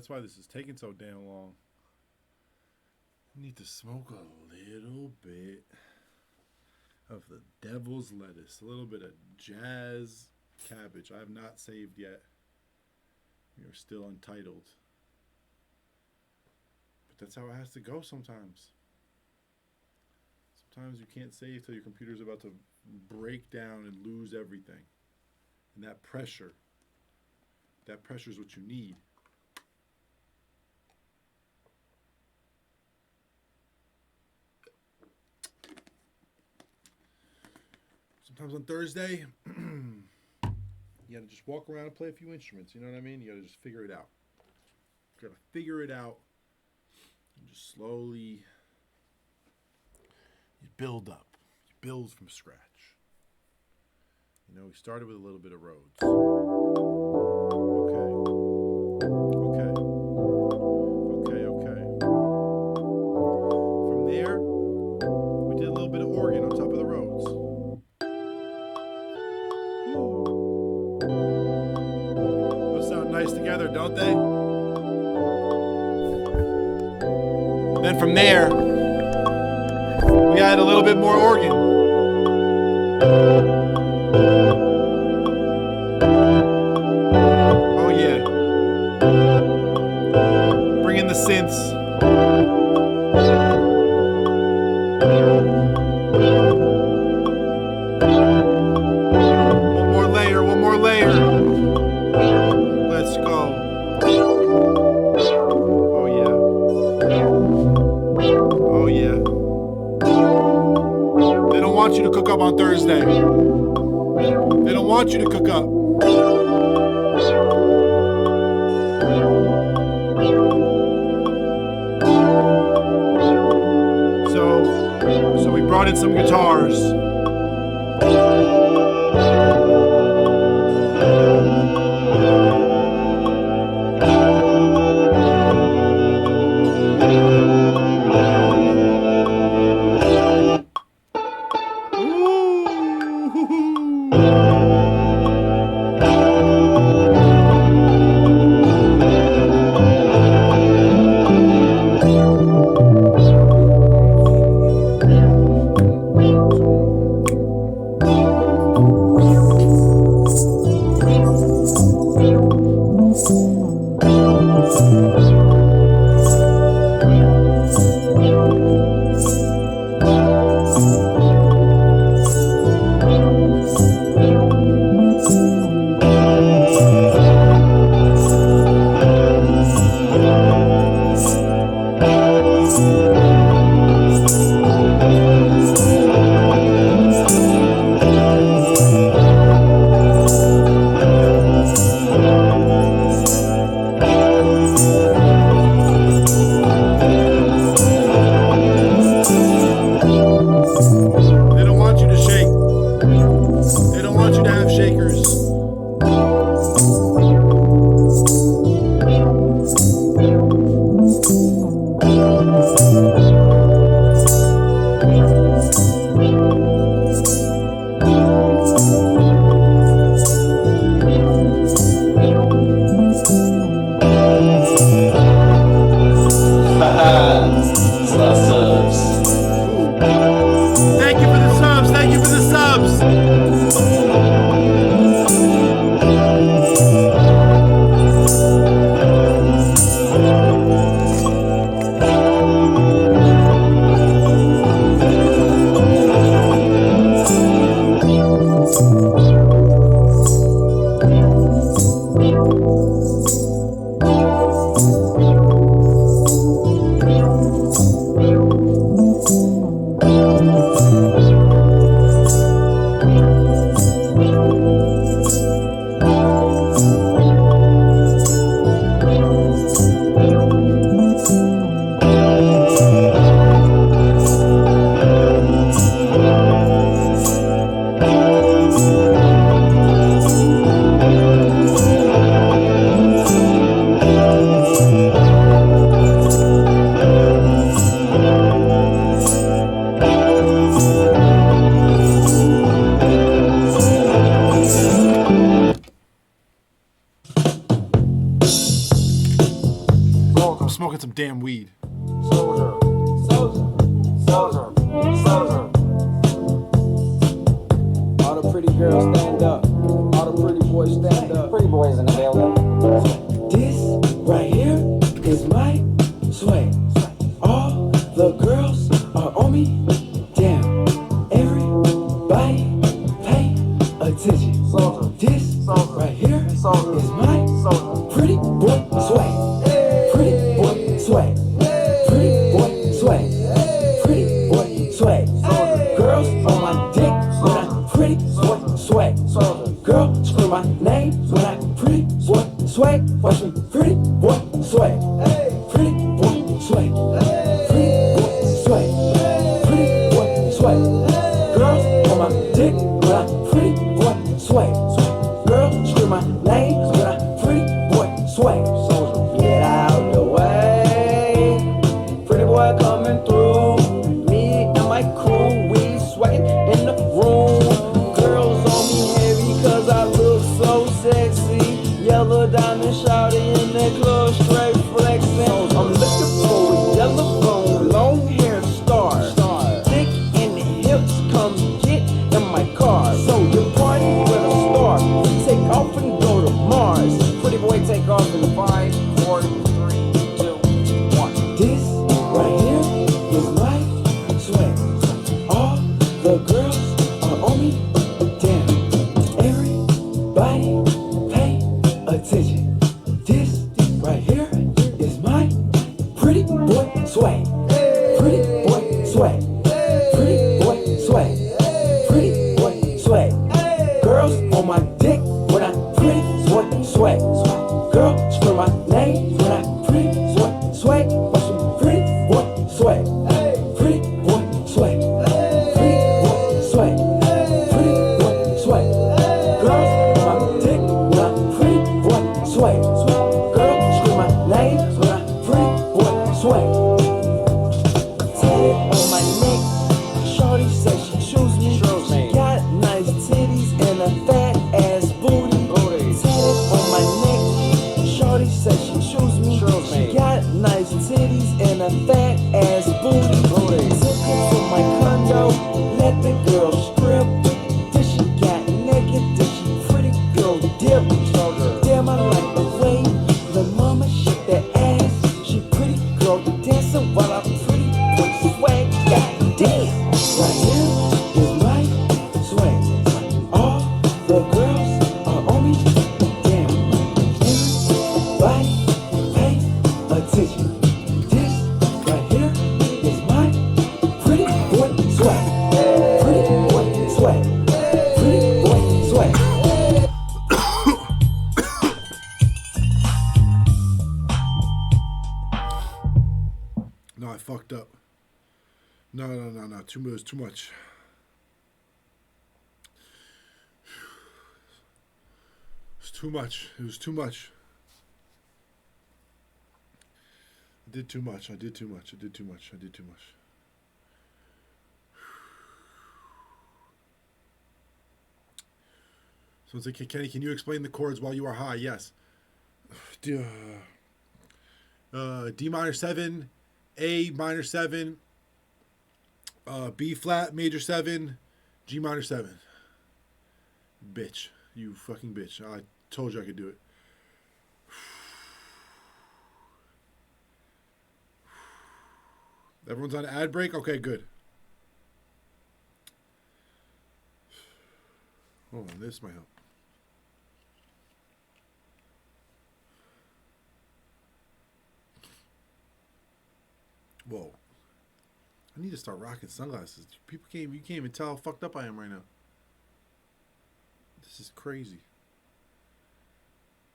That's why this is taking so damn long. I need to smoke a little bit of the devil's lettuce. A little bit of jazz cabbage. I have not saved yet. We are still untitled. But that's how it has to go sometimes. Sometimes you can't save till your computer's about to break down and lose everything. And that pressure is what you need. Sometimes on Thursday, you gotta just walk around and play a few instruments. You know what I mean? You gotta just figure it out. You gotta figure it out and just slowly you build up. You build from scratch. You know, we started with a little bit of Rhodes. Okay. From there, we did a little bit of organ on top of the Rhodes. Those sound nice together, don't they? Then from there, we add a little bit more organ. Oh yeah. Bring in the synths. One more layer. Let's go. Oh yeah. Oh yeah. They don't want you to cook up on Thursday. They don't want you to cook up. So we brought in some guitars. girls are on me. Damn, everybody pay attention. This right here is my pretty boy swag. Pretty boy swag. Pretty boy swag. Pretty boy swag. Girls on my dick when I pretty boy swag. Girl scream my name when I pretty boy swag. Watch me pretty boy swag. Pretty boy swag. Pretty boy swag. Pretty boy swag. Girls on my dick when I pretty boy swag. Girl scream my name when I pretty boy swag. Get out the way. Pretty boy coming through. Me and my crew, we sweating in the room. Girls on me heavy cause I look so sexy. Yellow diamond shouty in the club, straight flexing. I'm looking for a yellow bone, long hair star. Thick in the hips, come get in my car. So your party will start. We take off and go to Mars. Pretty boy take off in 5, 4, 3, 2, 1. This right here is my swag. All the girls are on me. Damn, everybody pay attention. This right here is my pretty boy swag. Pretty boy swag. Pretty boy swag. Pretty boy swag. Girls on my dick when I pretty boy swag. Girl scream my name when I pretty boy swag. Watch me pretty boy swag. Pretty boy swag. Pretty boy swag. Pretty boy swag. Girls on my dick when I pretty boy swag. Girl scream my name when I pretty boy swag. Tatted on my neck, shorty said she choose me. She got nice titties and a fat ass booty. Tatted on my neck, shorty said she choose me. She got nice titties and a fat ass booty. Took her to my condo, let the girl strip. Then she got naked, then she pretty girl dip. Damn, I like the way the mama shake that ass. She pretty girl dancing while I pretty boy swag. God damn, right here is my swag. All the girls are on me. Damn, everybody pay attention. This right here is my pretty boy swag. Pretty boy swag. Pretty boy swag. No, I fucked up. No. It was too much. It's too much. It was too much. I did too much. So it's like, Kenny, can you explain the chords while you are high? Yes. D minor 7, A minor 7, B flat major 7, G minor 7. Bitch. You fucking bitch. I told you I could do it. Everyone's on ad break? Okay, good. Hold on, this might help. Whoa. I need to start rocking sunglasses. You can't even tell how fucked up I am right now. This is crazy.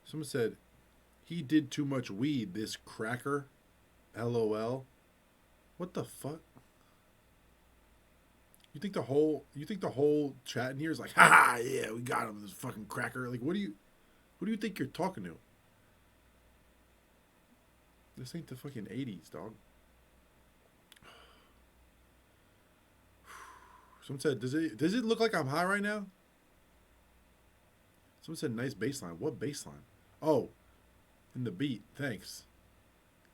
Someone said, he did too much weed, this cracker. LOL. What the fuck? You think the whole chat in here is like, ha yeah, we got him, this fucking cracker. Like, who do you think you're talking to? This ain't the fucking 80s, dog. Someone said, does it look like I'm high right now? Someone said nice bass line. What bass line? Oh, in the beat. Thanks.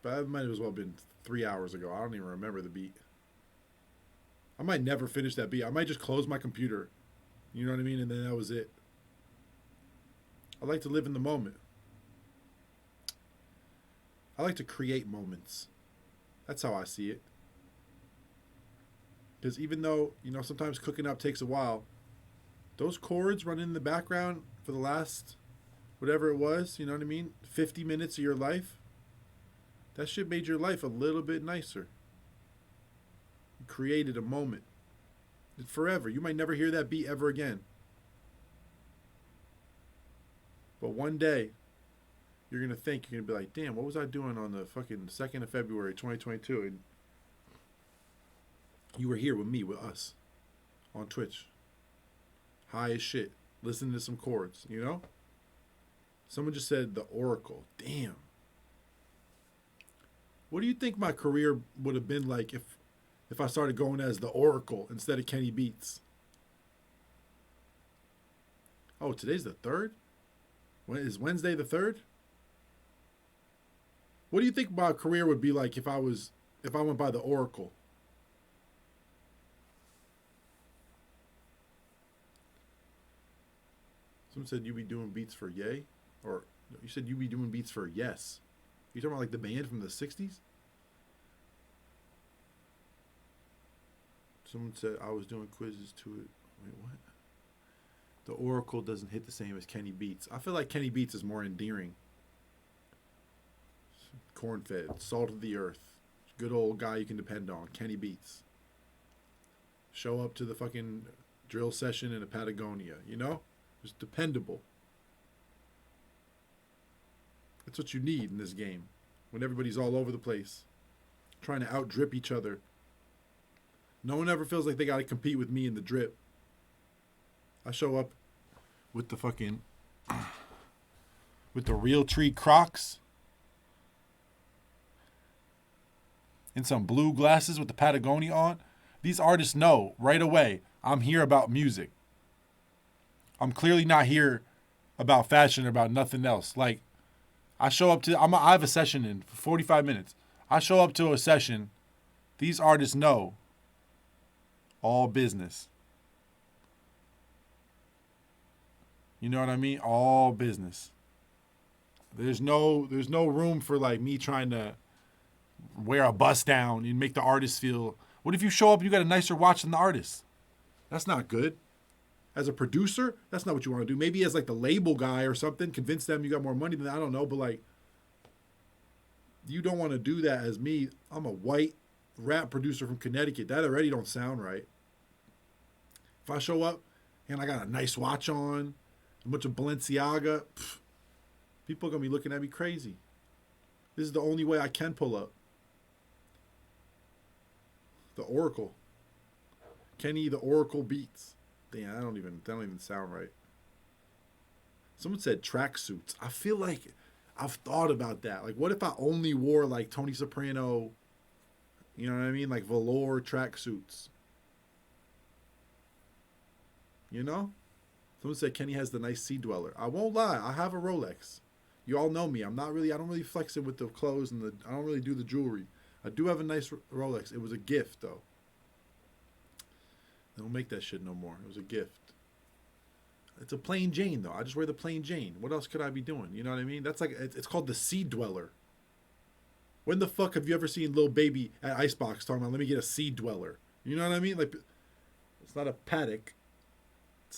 But that might as well have been 3 hours ago. I don't even remember the beat. I might never finish that beat. I might just close my computer. You know what I mean? And then that was it. I like to live in the moment. I like to create moments. That's how I see it. Because even though, sometimes cooking up takes a while, those chords running in the background for the last, whatever it was, 50 minutes of your life, that shit made your life a little bit nicer. You created a moment. Forever. You might never hear that beat ever again. But one day, you're going to think, you're going to be like, damn, what was I doing on the fucking 2nd of February, 2022? And you were here with me, with us, on Twitch. High as shit. Listening to some chords, Someone just said the Oracle. Damn. What do you think my career would have been like if I started going as the Oracle instead of Kenny Beats? Oh, today's the 3rd? When is Wednesday the 3rd? What do you think my career would be like if I went by the Oracle? Someone said you be doing beats for Yay? Or you said you be doing beats for Yes. You talking about like the band from the 60s? Someone said I was doing quizzes to it. Wait, what? The Oracle doesn't hit the same as Kenny Beats. I feel like Kenny Beats is more endearing. Corn-fed, salt of the earth. Good old guy you can depend on. Kenny Beats. Show up to the fucking drill session in a Patagonia, Just dependable. That's what you need in this game. When everybody's all over the place. Trying to out-drip each other. No one ever feels like they got to compete with me in the drip. I show up with the fucking... with the Realtree Crocs. In some blue glasses with the Patagonia on. These artists know right away I'm here about music. I'm clearly not here about fashion or about nothing else. Like, I show up to... I have a session in 45 minutes. I show up to a session. These artists know. All business. You know what I mean? All business. There's no room for like me trying to wear a bust down and make the artist feel... What if you show up and you got a nicer watch than the artist? That's not good. As a producer, that's not what you want to do. Maybe as like the label guy or something, convince them you got more money than I don't know, but like, you don't want to do that as me. I'm a white rap producer from Connecticut. That already don't sound right. If I show up and I got a nice watch on, a bunch of Balenciaga, people are going to be looking at me crazy. This is the only way I can pull up. The Oracle. Kenny the Oracle Beats. Damn, that don't even sound right. Someone said tracksuits. I feel like I've thought about that. Like, what if I only wore like Tony Soprano, you know what I mean? Like velour tracksuits. Someone said Kenny has the nice Sea Dweller. I won't lie. I have a Rolex. You all know me. I don't really flex it with the clothes and I don't really do the jewelry. I do have a nice Rolex. It was a gift though. They don't make that shit no more. It was a gift. It's a plain Jane though. I just wear the plain Jane. What else could I be doing? You know what I mean? That's like, it's called the Sea Dweller. When the fuck have you ever seen Lil Baby at Icebox talking about, let me get a Sea Dweller? You know what I mean? Like, it's not a paddock.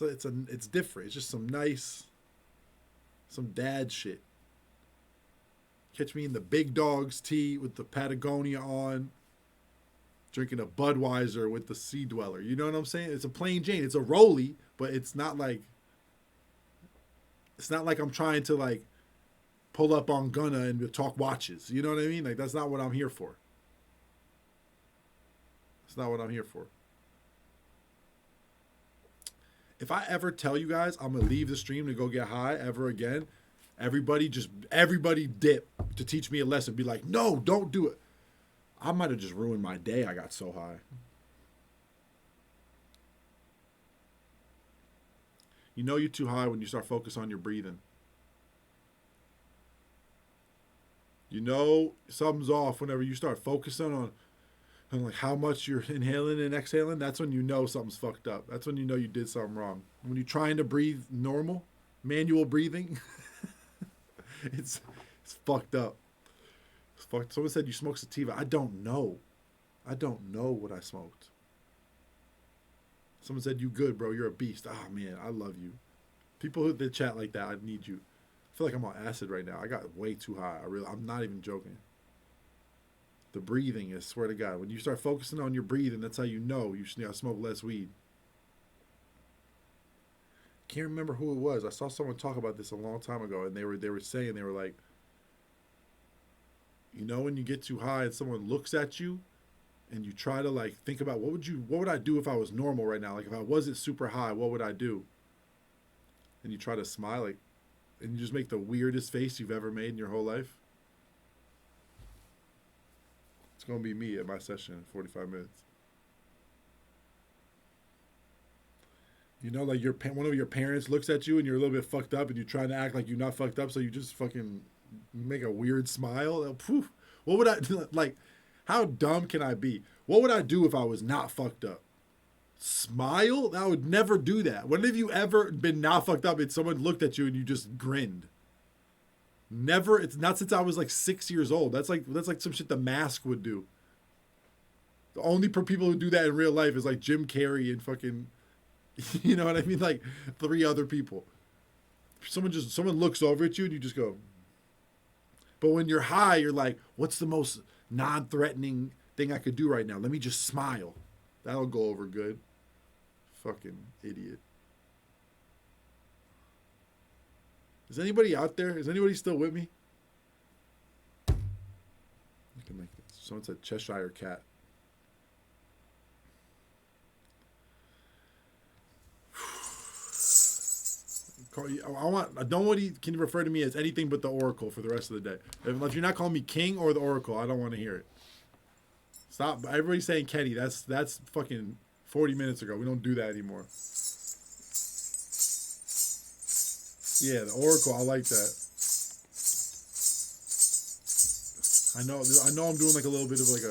It's different. It's just some dad shit. Catch me in the Big Dogs tee with the Patagonia on, drinking a Budweiser with the Sea Dweller. You know what I'm saying? It's a plain Jane. It's a Rollie, but it's not like I'm trying to like pull up on Gunna and talk watches. You know what I mean? Like, that's not what I'm here for. It's not what I'm here for. If I ever tell you guys I'm going to leave the stream to go get high ever again, everybody dip to teach me a lesson. Be like, no, don't do it. I might have just ruined my day. I got so high. You know you're too high when you start focusing on your breathing. You know something's off whenever you start focusing on like how much you're inhaling and exhaling. That's when you know something's fucked up. That's when you know you did something wrong. When you're trying to breathe normal, manual breathing, it's fucked up. It's fucked. Someone said you smoke sativa. I don't know. I don't know what I smoked. Someone said, you good, bro. You're a beast. Ah, man, I love you. People who did chat like that, I need you. I feel like I'm on acid right now. I got way too high. I'm not even joking. The breathing is, swear to God, when you start focusing on your breathing, that's how you know you should smoke less weed. Can't remember who it was. I saw someone talk about this a long time ago, and they were saying, they were like, you know, when you get too high and someone looks at you, and you try to like think about what would I do if I was normal right now? Like if I wasn't super high, what would I do? And you try to smile, like, and you just make the weirdest face you've ever made in your whole life. It's gonna be me at my session in 45 minutes. You know, like one of your parents looks at you and you're a little bit fucked up, and you're trying to act like you're not fucked up, so you just fucking make a weird smile. Poof. What would I do? Like, how dumb can I be? What would I do if I was not fucked up? Smile? I would never do that. When have you ever been not fucked up and someone looked at you and you just grinned? Never. It's not since I was like 6 years old. That's like some shit The Mask would do. The only people who do that in real life is like Jim Carrey and fucking, you know what I mean? Like 3 other people. Someone looks over at you and you just go. But when you're high, you're like, what's the most non-threatening thing I could do right now? Let me just smile. That'll go over good. Fucking idiot. Is anybody out there? Is anybody still with me? Looking like this. Someone said Cheshire Cat. Nobody can refer to me as anything but the Oracle for the rest of the day. If you're not calling me King or the Oracle, I don't want to hear it. Stop. Everybody's saying Kenny. That's fucking 40 minutes ago. We don't do that anymore. Yeah, the Oracle. I like that. I know I'm doing like a little bit of like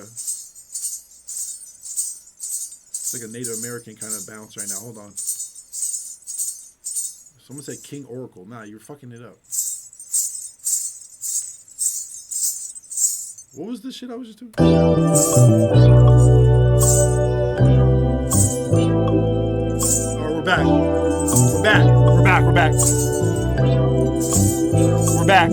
a Native American kind of bounce right now. Hold on. Someone said King Oracle. Nah, you're fucking it up. What was this shit I was just doing? Oh, we're back. We're back. We're back. We're back. We're back.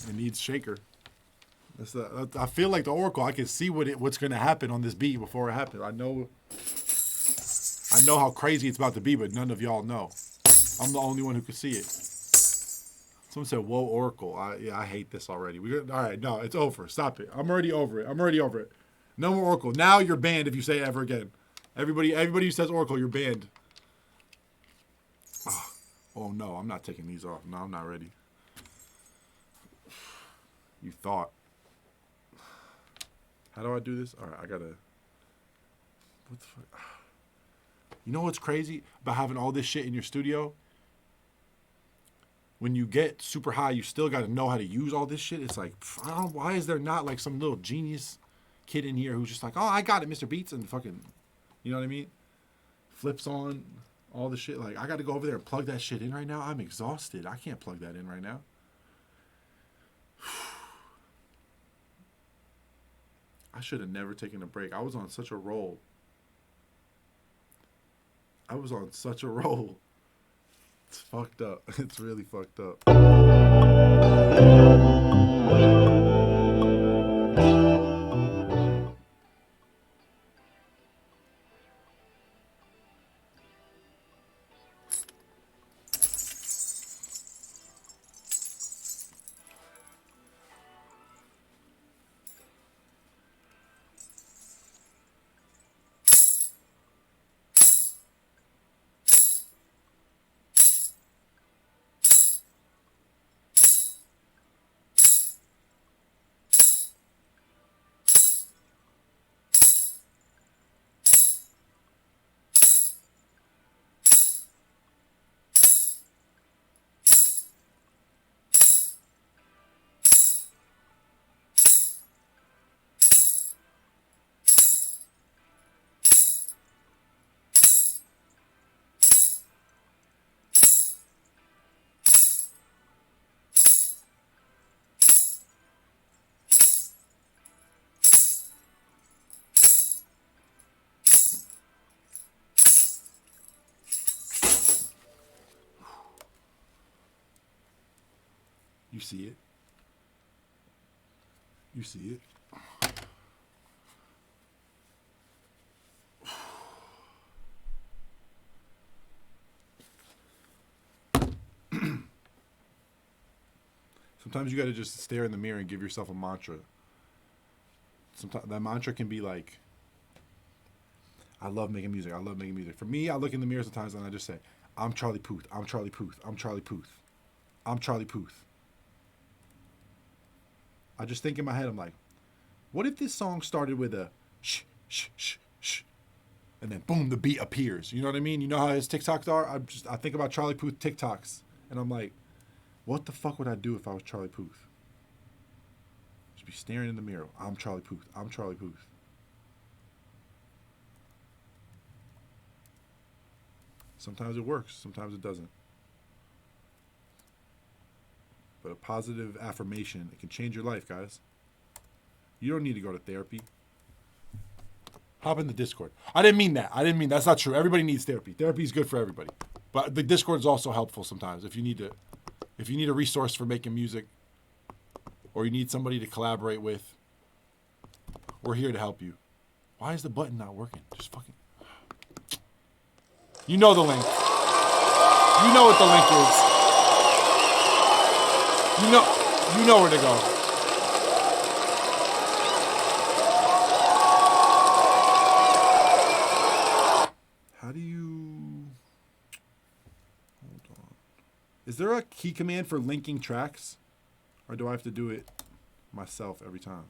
It needs shaker. I feel like the Oracle. I can see what's going to happen on this beat before it happens. I know how crazy it's about to be, but none of y'all know. I'm the only one who can see it. Someone said, "Whoa, Oracle." I hate this already. All right, no, it's over. Stop it. I'm already over it. No more Oracle. Now you're banned if you say it ever again. Everybody who says Oracle, you're banned. Oh no, I'm not taking these off. No, I'm not ready. You thought. How do I do this? All right, I gotta. What the fuck? You know what's crazy about having all this shit in your studio? When you get super high, you still got to know how to use all this shit. It's like, I don't know, why is there not like some little genius kid in here who's just like, oh, I got it, Mr. Beats, and fucking, you know what I mean? Flips on all the shit. Like, I got to go over there and plug that shit in right now. I'm exhausted. I can't plug that in right now. I should have never taken a break. I was on such a roll. It's fucked up. It's really fucked up. You see it. You see it. Sometimes you got to just stare in the mirror and give yourself a mantra. Sometimes that mantra can be like, I love making music. I love making music. For me, I look in the mirror sometimes and I just say, I'm Charlie Puth. I'm Charlie Puth. I'm Charlie Puth. I'm Charlie Puth. I just think in my head, I'm like, what if this song started with a shh, shh, shh, shh, and then boom, the beat appears. You know what I mean? You know how his TikToks are? I think about Charlie Puth TikToks, and I'm like, what the fuck would I do if I was Charlie Puth? Just be staring in the mirror. I'm Charlie Puth. I'm Charlie Puth. Sometimes it works. Sometimes it doesn't. But a positive affirmation, it can change your life, guys. You don't need to go to therapy. Hop in the Discord. I didn't mean that. That's not true. Everybody needs therapy. Therapy is good for everybody. But the Discord is also helpful sometimes. If you need a resource for making music, or you need somebody to collaborate with, we're here to help you. Why is the button not working? Just fucking... You know the link. You know what the link is. You know where to go. How do you... Hold on. Is there a key command for linking tracks? Or do I have to do it myself every time?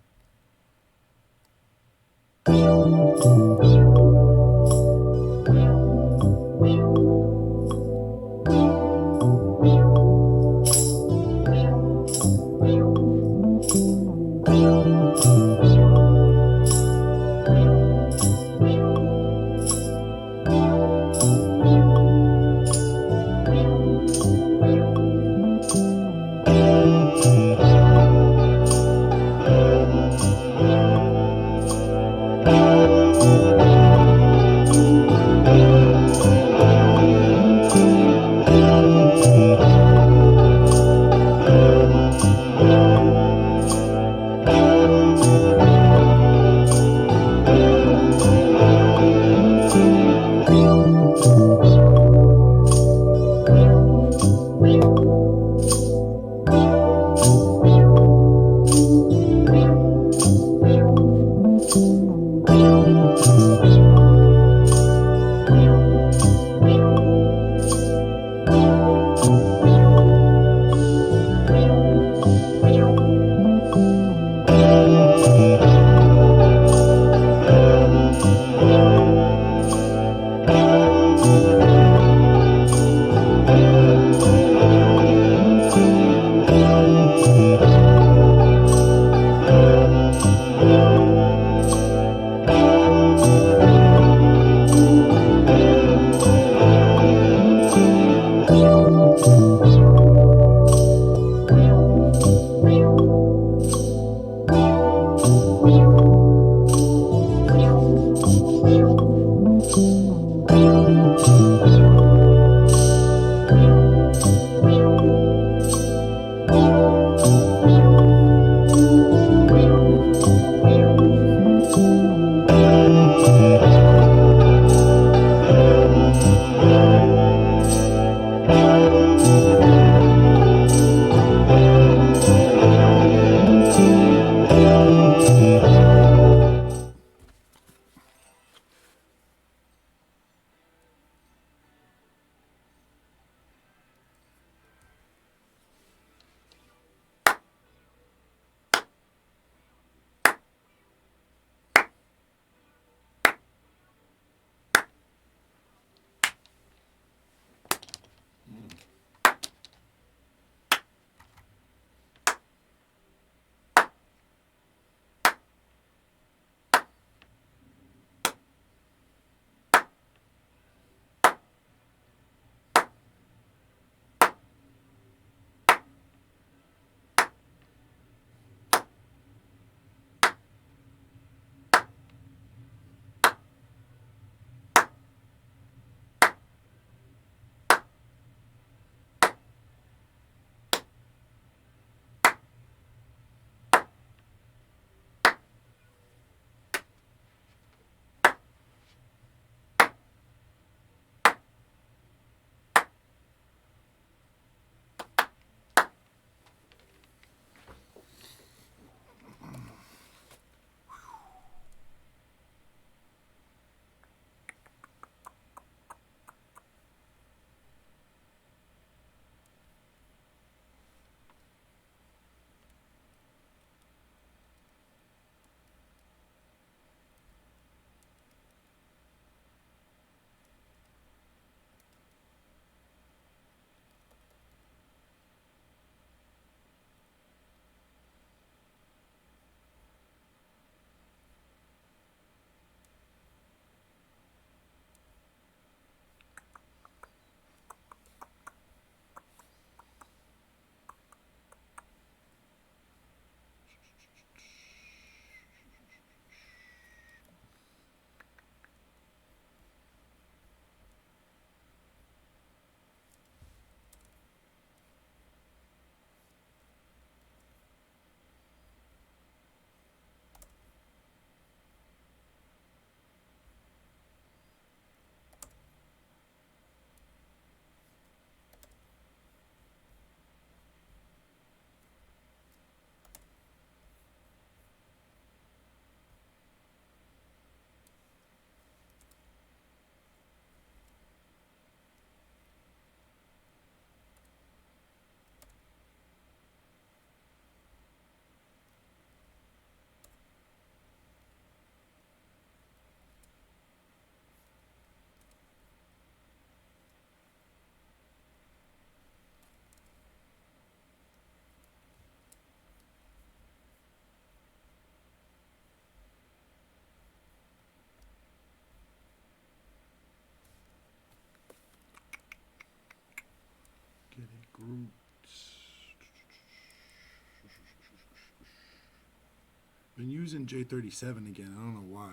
Been using J37 again. I don't know why.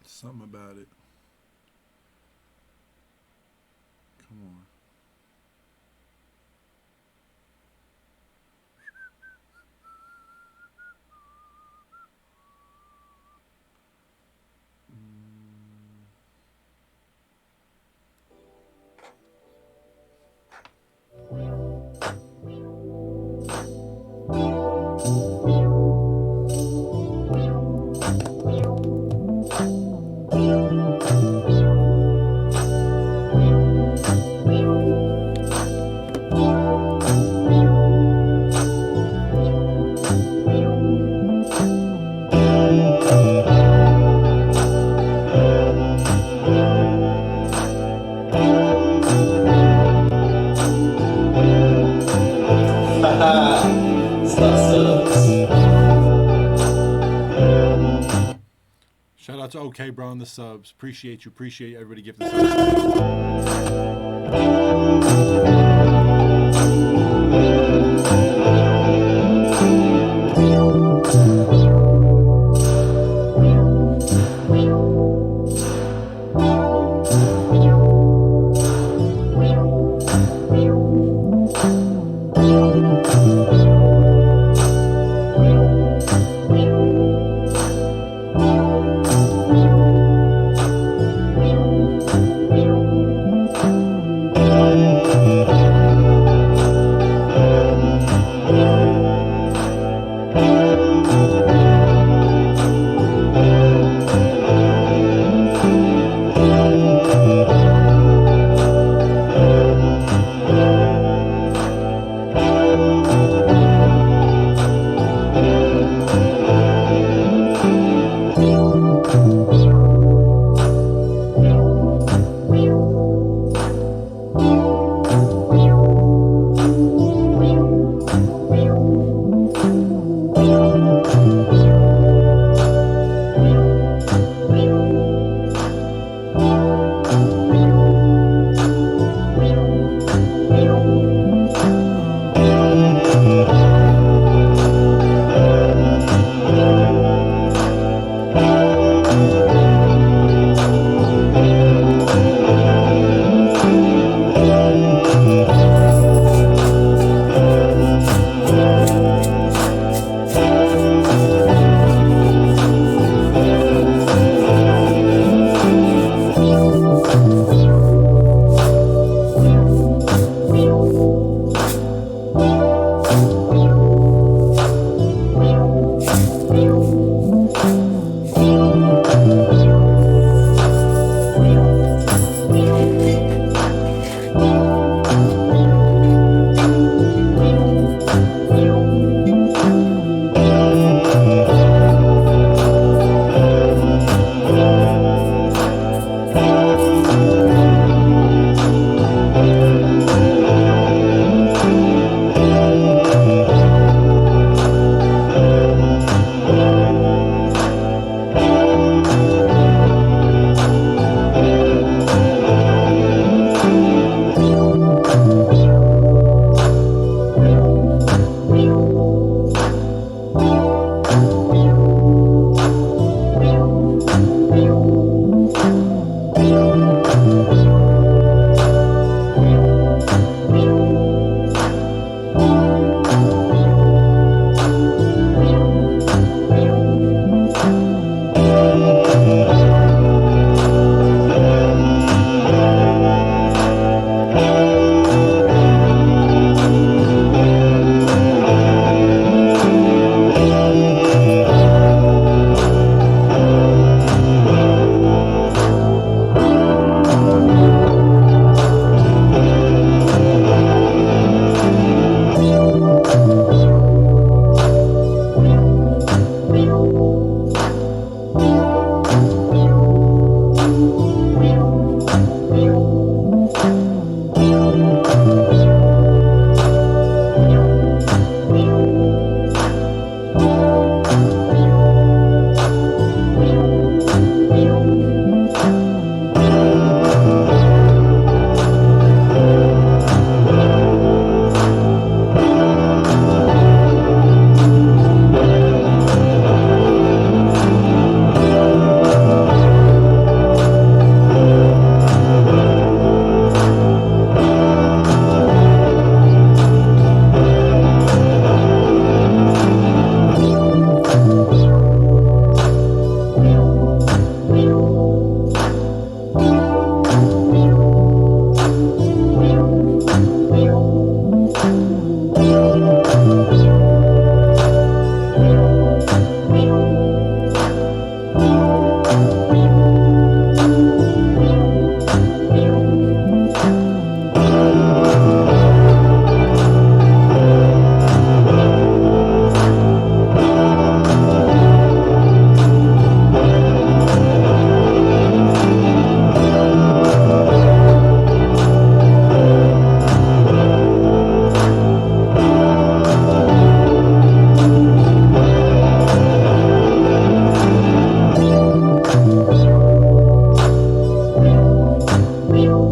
Something about it. Come on. Shout out to OK Bro on the subs. Appreciate you. Appreciate everybody giving the subs.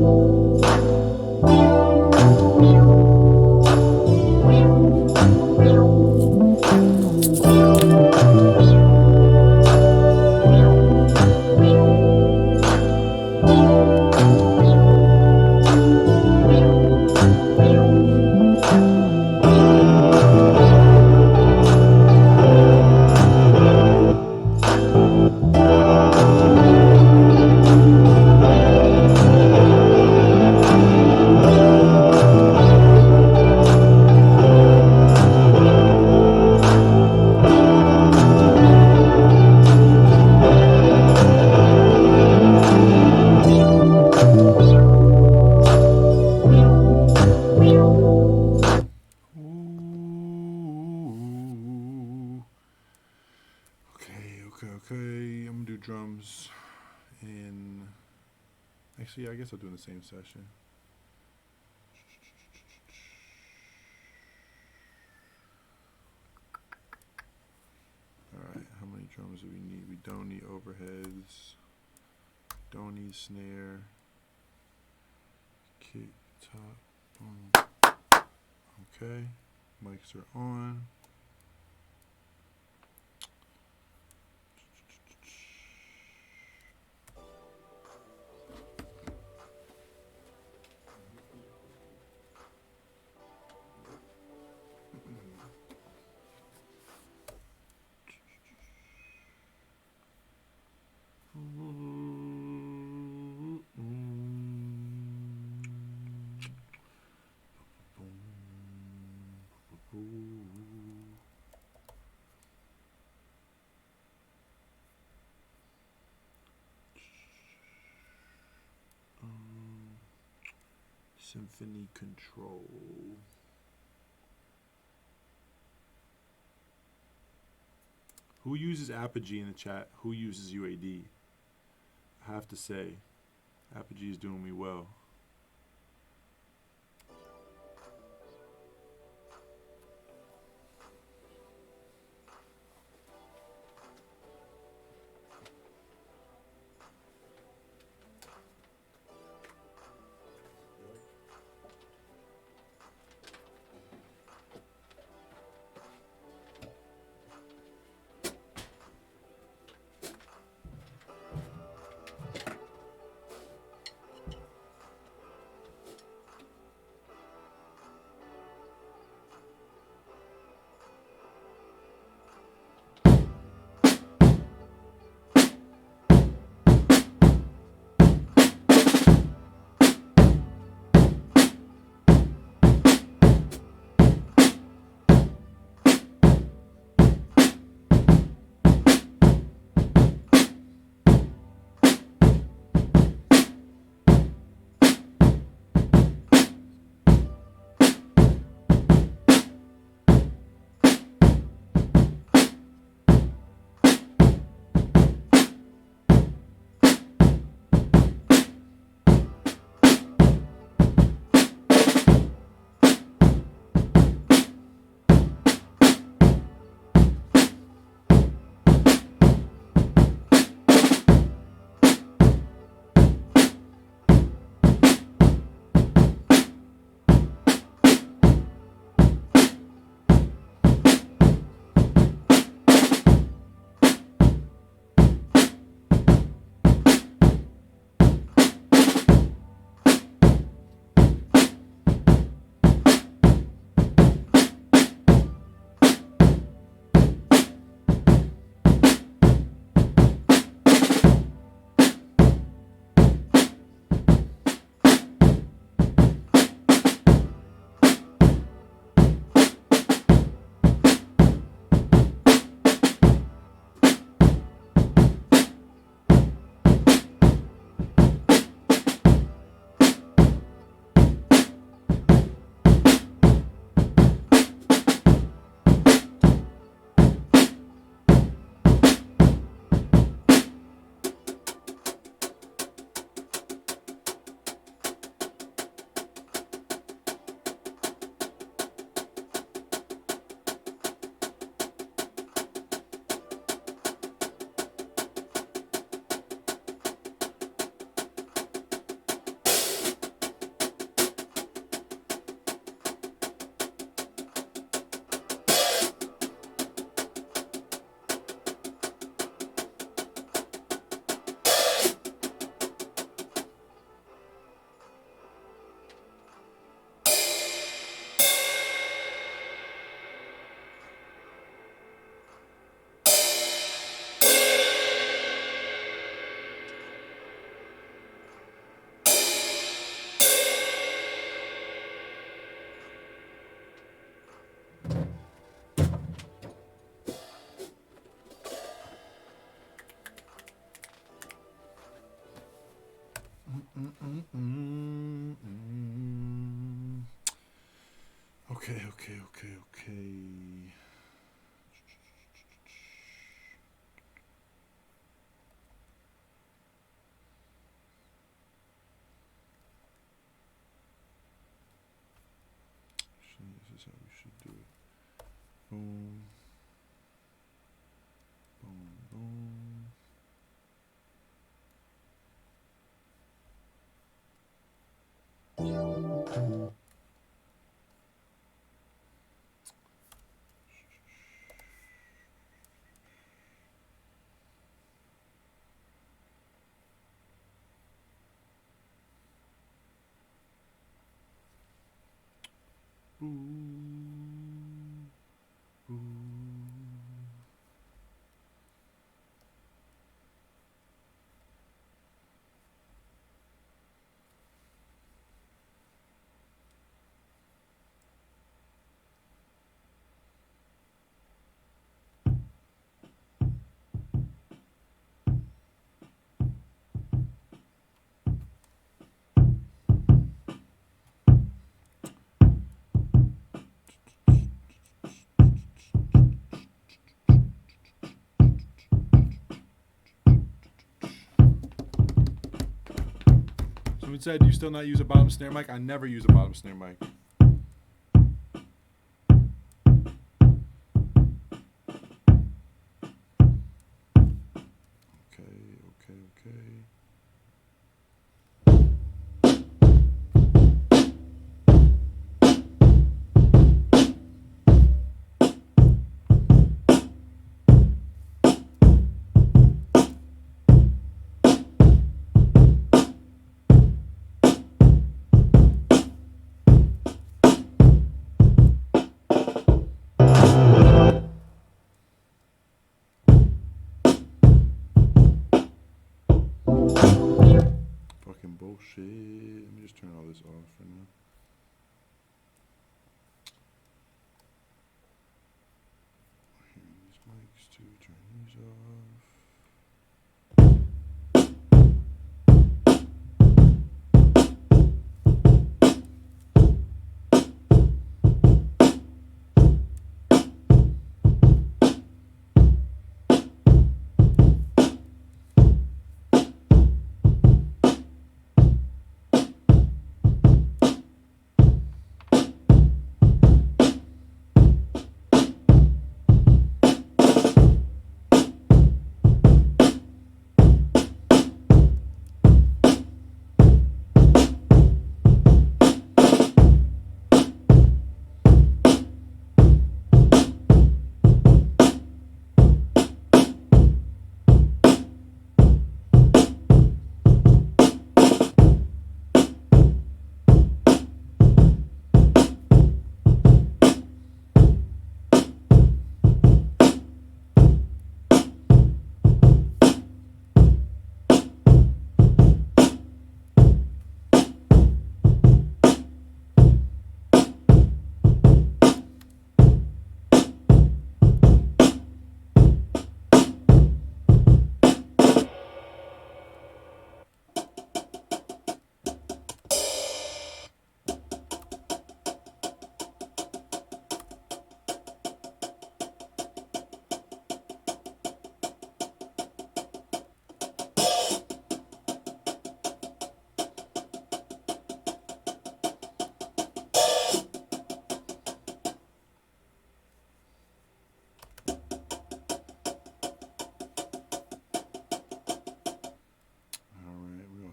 Ooh. Okay. I'm gonna do drums in. Actually, I guess I'll do in the same session. Alright, how many drums do we need? We don't need overheads. Don't need snare. Kick, top, boom. Okay, mics are on. Symphony control. Who uses Apogee in the chat? Who uses UAD? I have to say, Apogee is doing me well. Okay. This is how we should do it. Boom. Boom, boom. Someone said, do you still not use a bottom snare mic? I never use a bottom snare mic. Okay. Fucking bullshit. Let me just turn all this off for now. These mics to turn these off.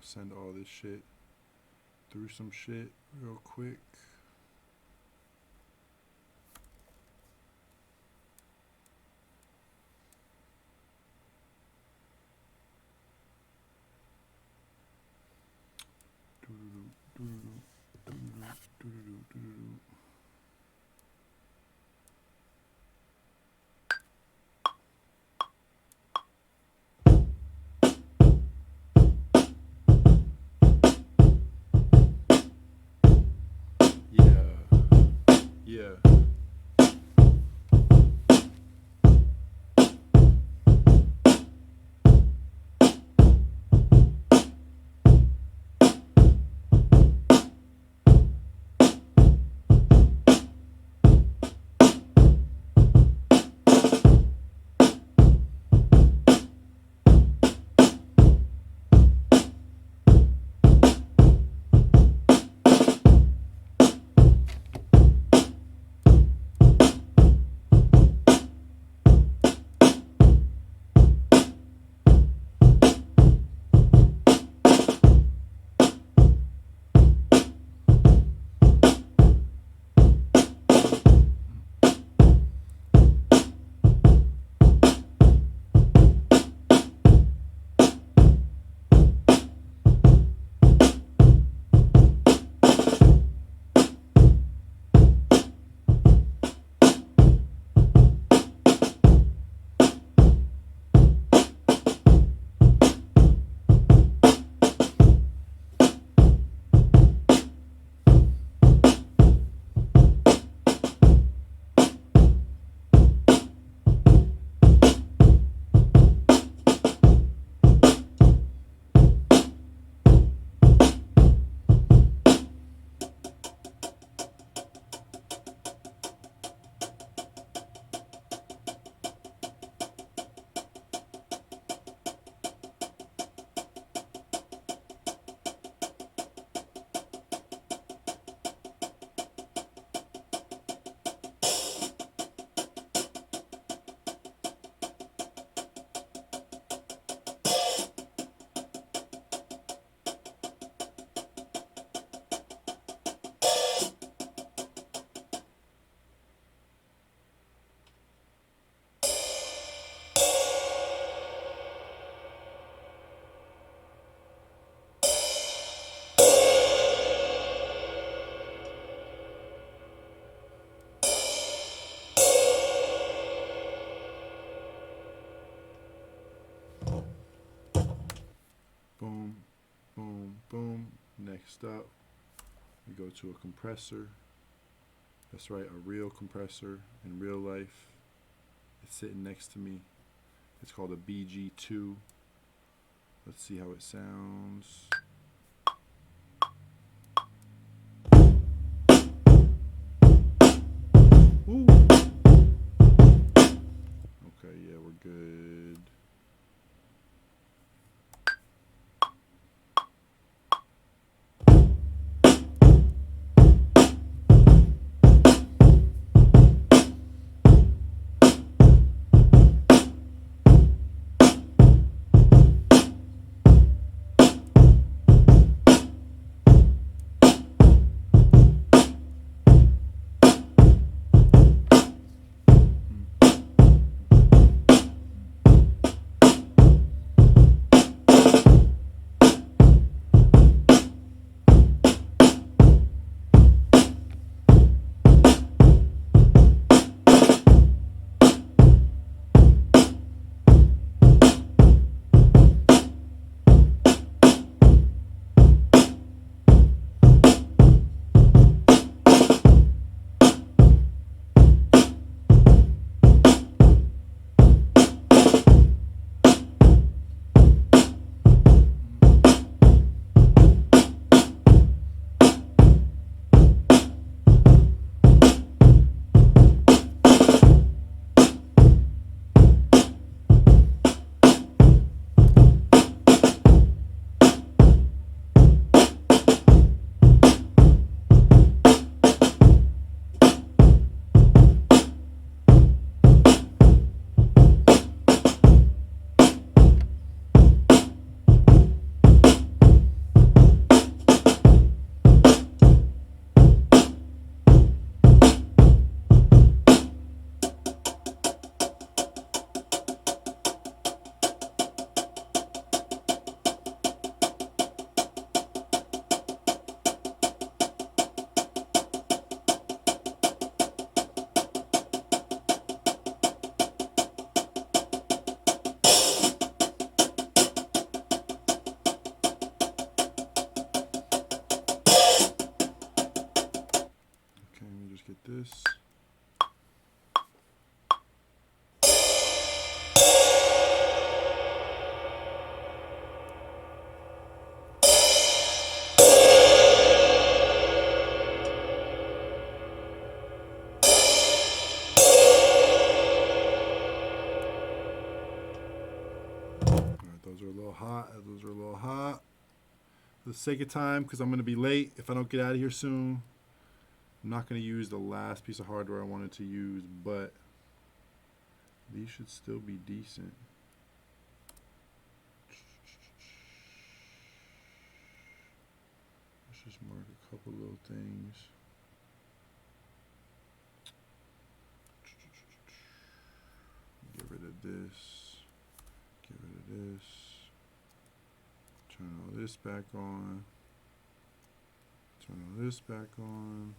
Send all this shit through some shit real quick. mixed up. We go to a compressor. That's right, a real compressor in real life. It's sitting next to me. It's called a BG2. Let's see how it sounds. Ooh. Okay, yeah, we're good. Get this. Alright, those are a little hot. Those are a little hot. For the sake of time, because I'm going to be late if I don't get out of here soon. I'm not going to use the last piece of hardware I wanted to use, but these should still be decent. Let's just mark a couple little things. Get rid of this. Get rid of this. Turn all this back on. Turn all this back on.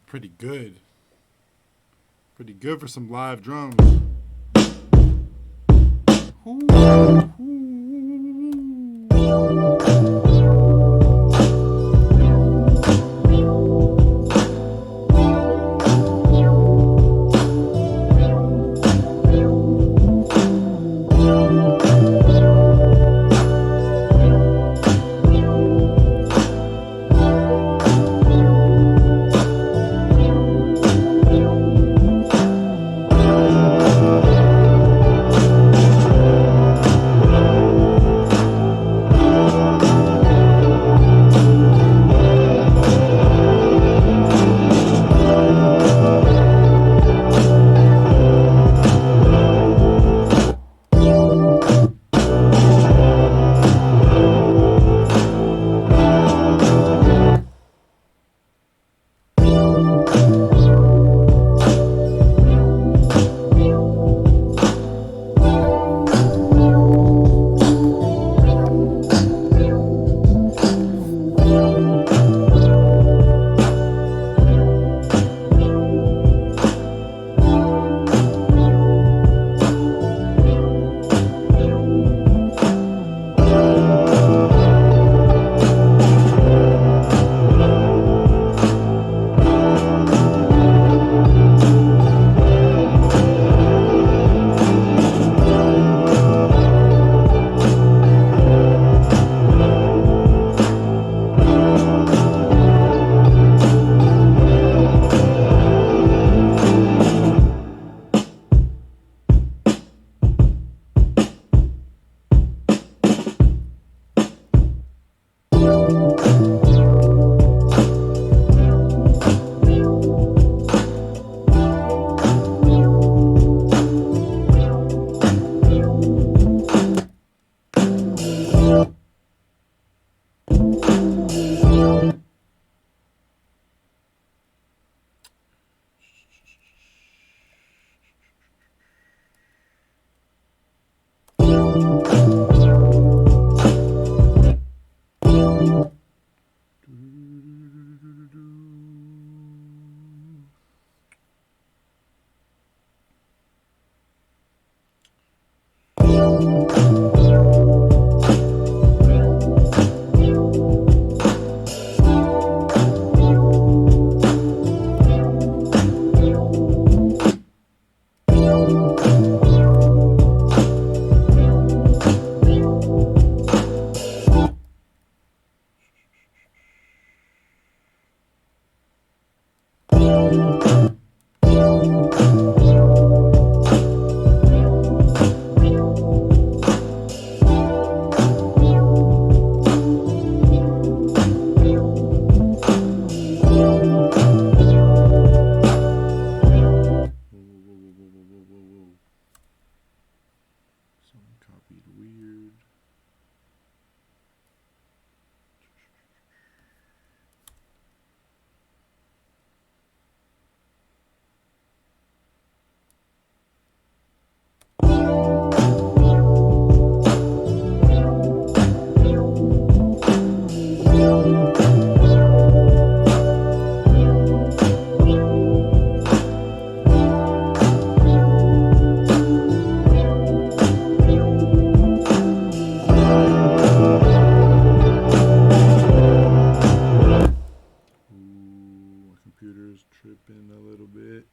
Pretty good. Pretty good for some live drums. Tripping a little bit.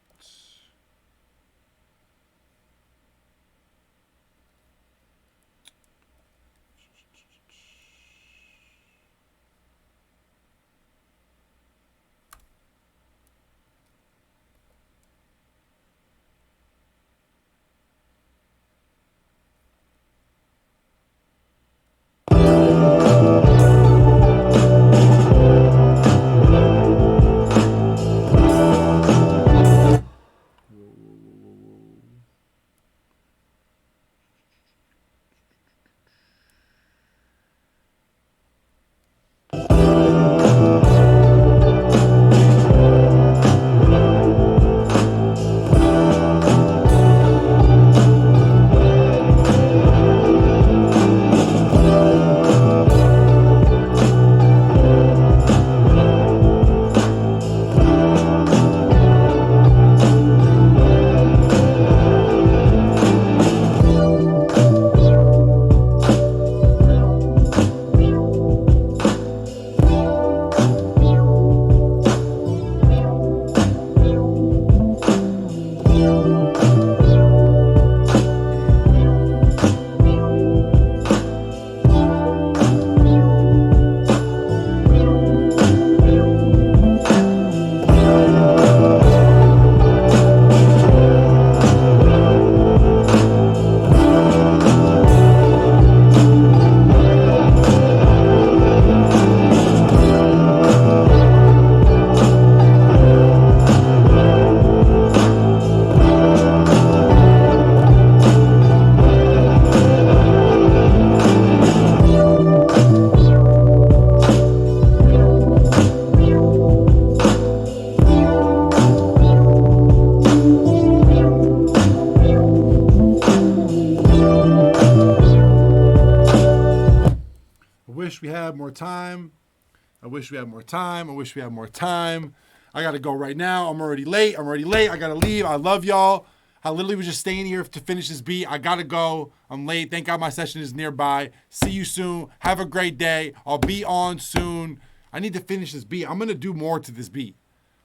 time. I wish we had more time. I got to go right now. I'm already late. I got to leave. I love y'all. I literally was just staying here to finish this beat. I got to go. I'm late. Thank God my session is nearby. See you soon. Have a great day. I'll be on soon. I need to finish this beat. I'm going to do more to this beat.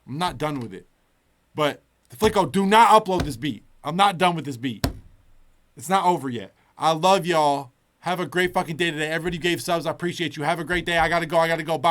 I'm not done with it. But, Flicko, do not upload this beat. I'm not done with this beat. It's not over yet. I love y'all. Have a great fucking day today. Everybody gave subs. I appreciate you. Have a great day. I got to go. Bye.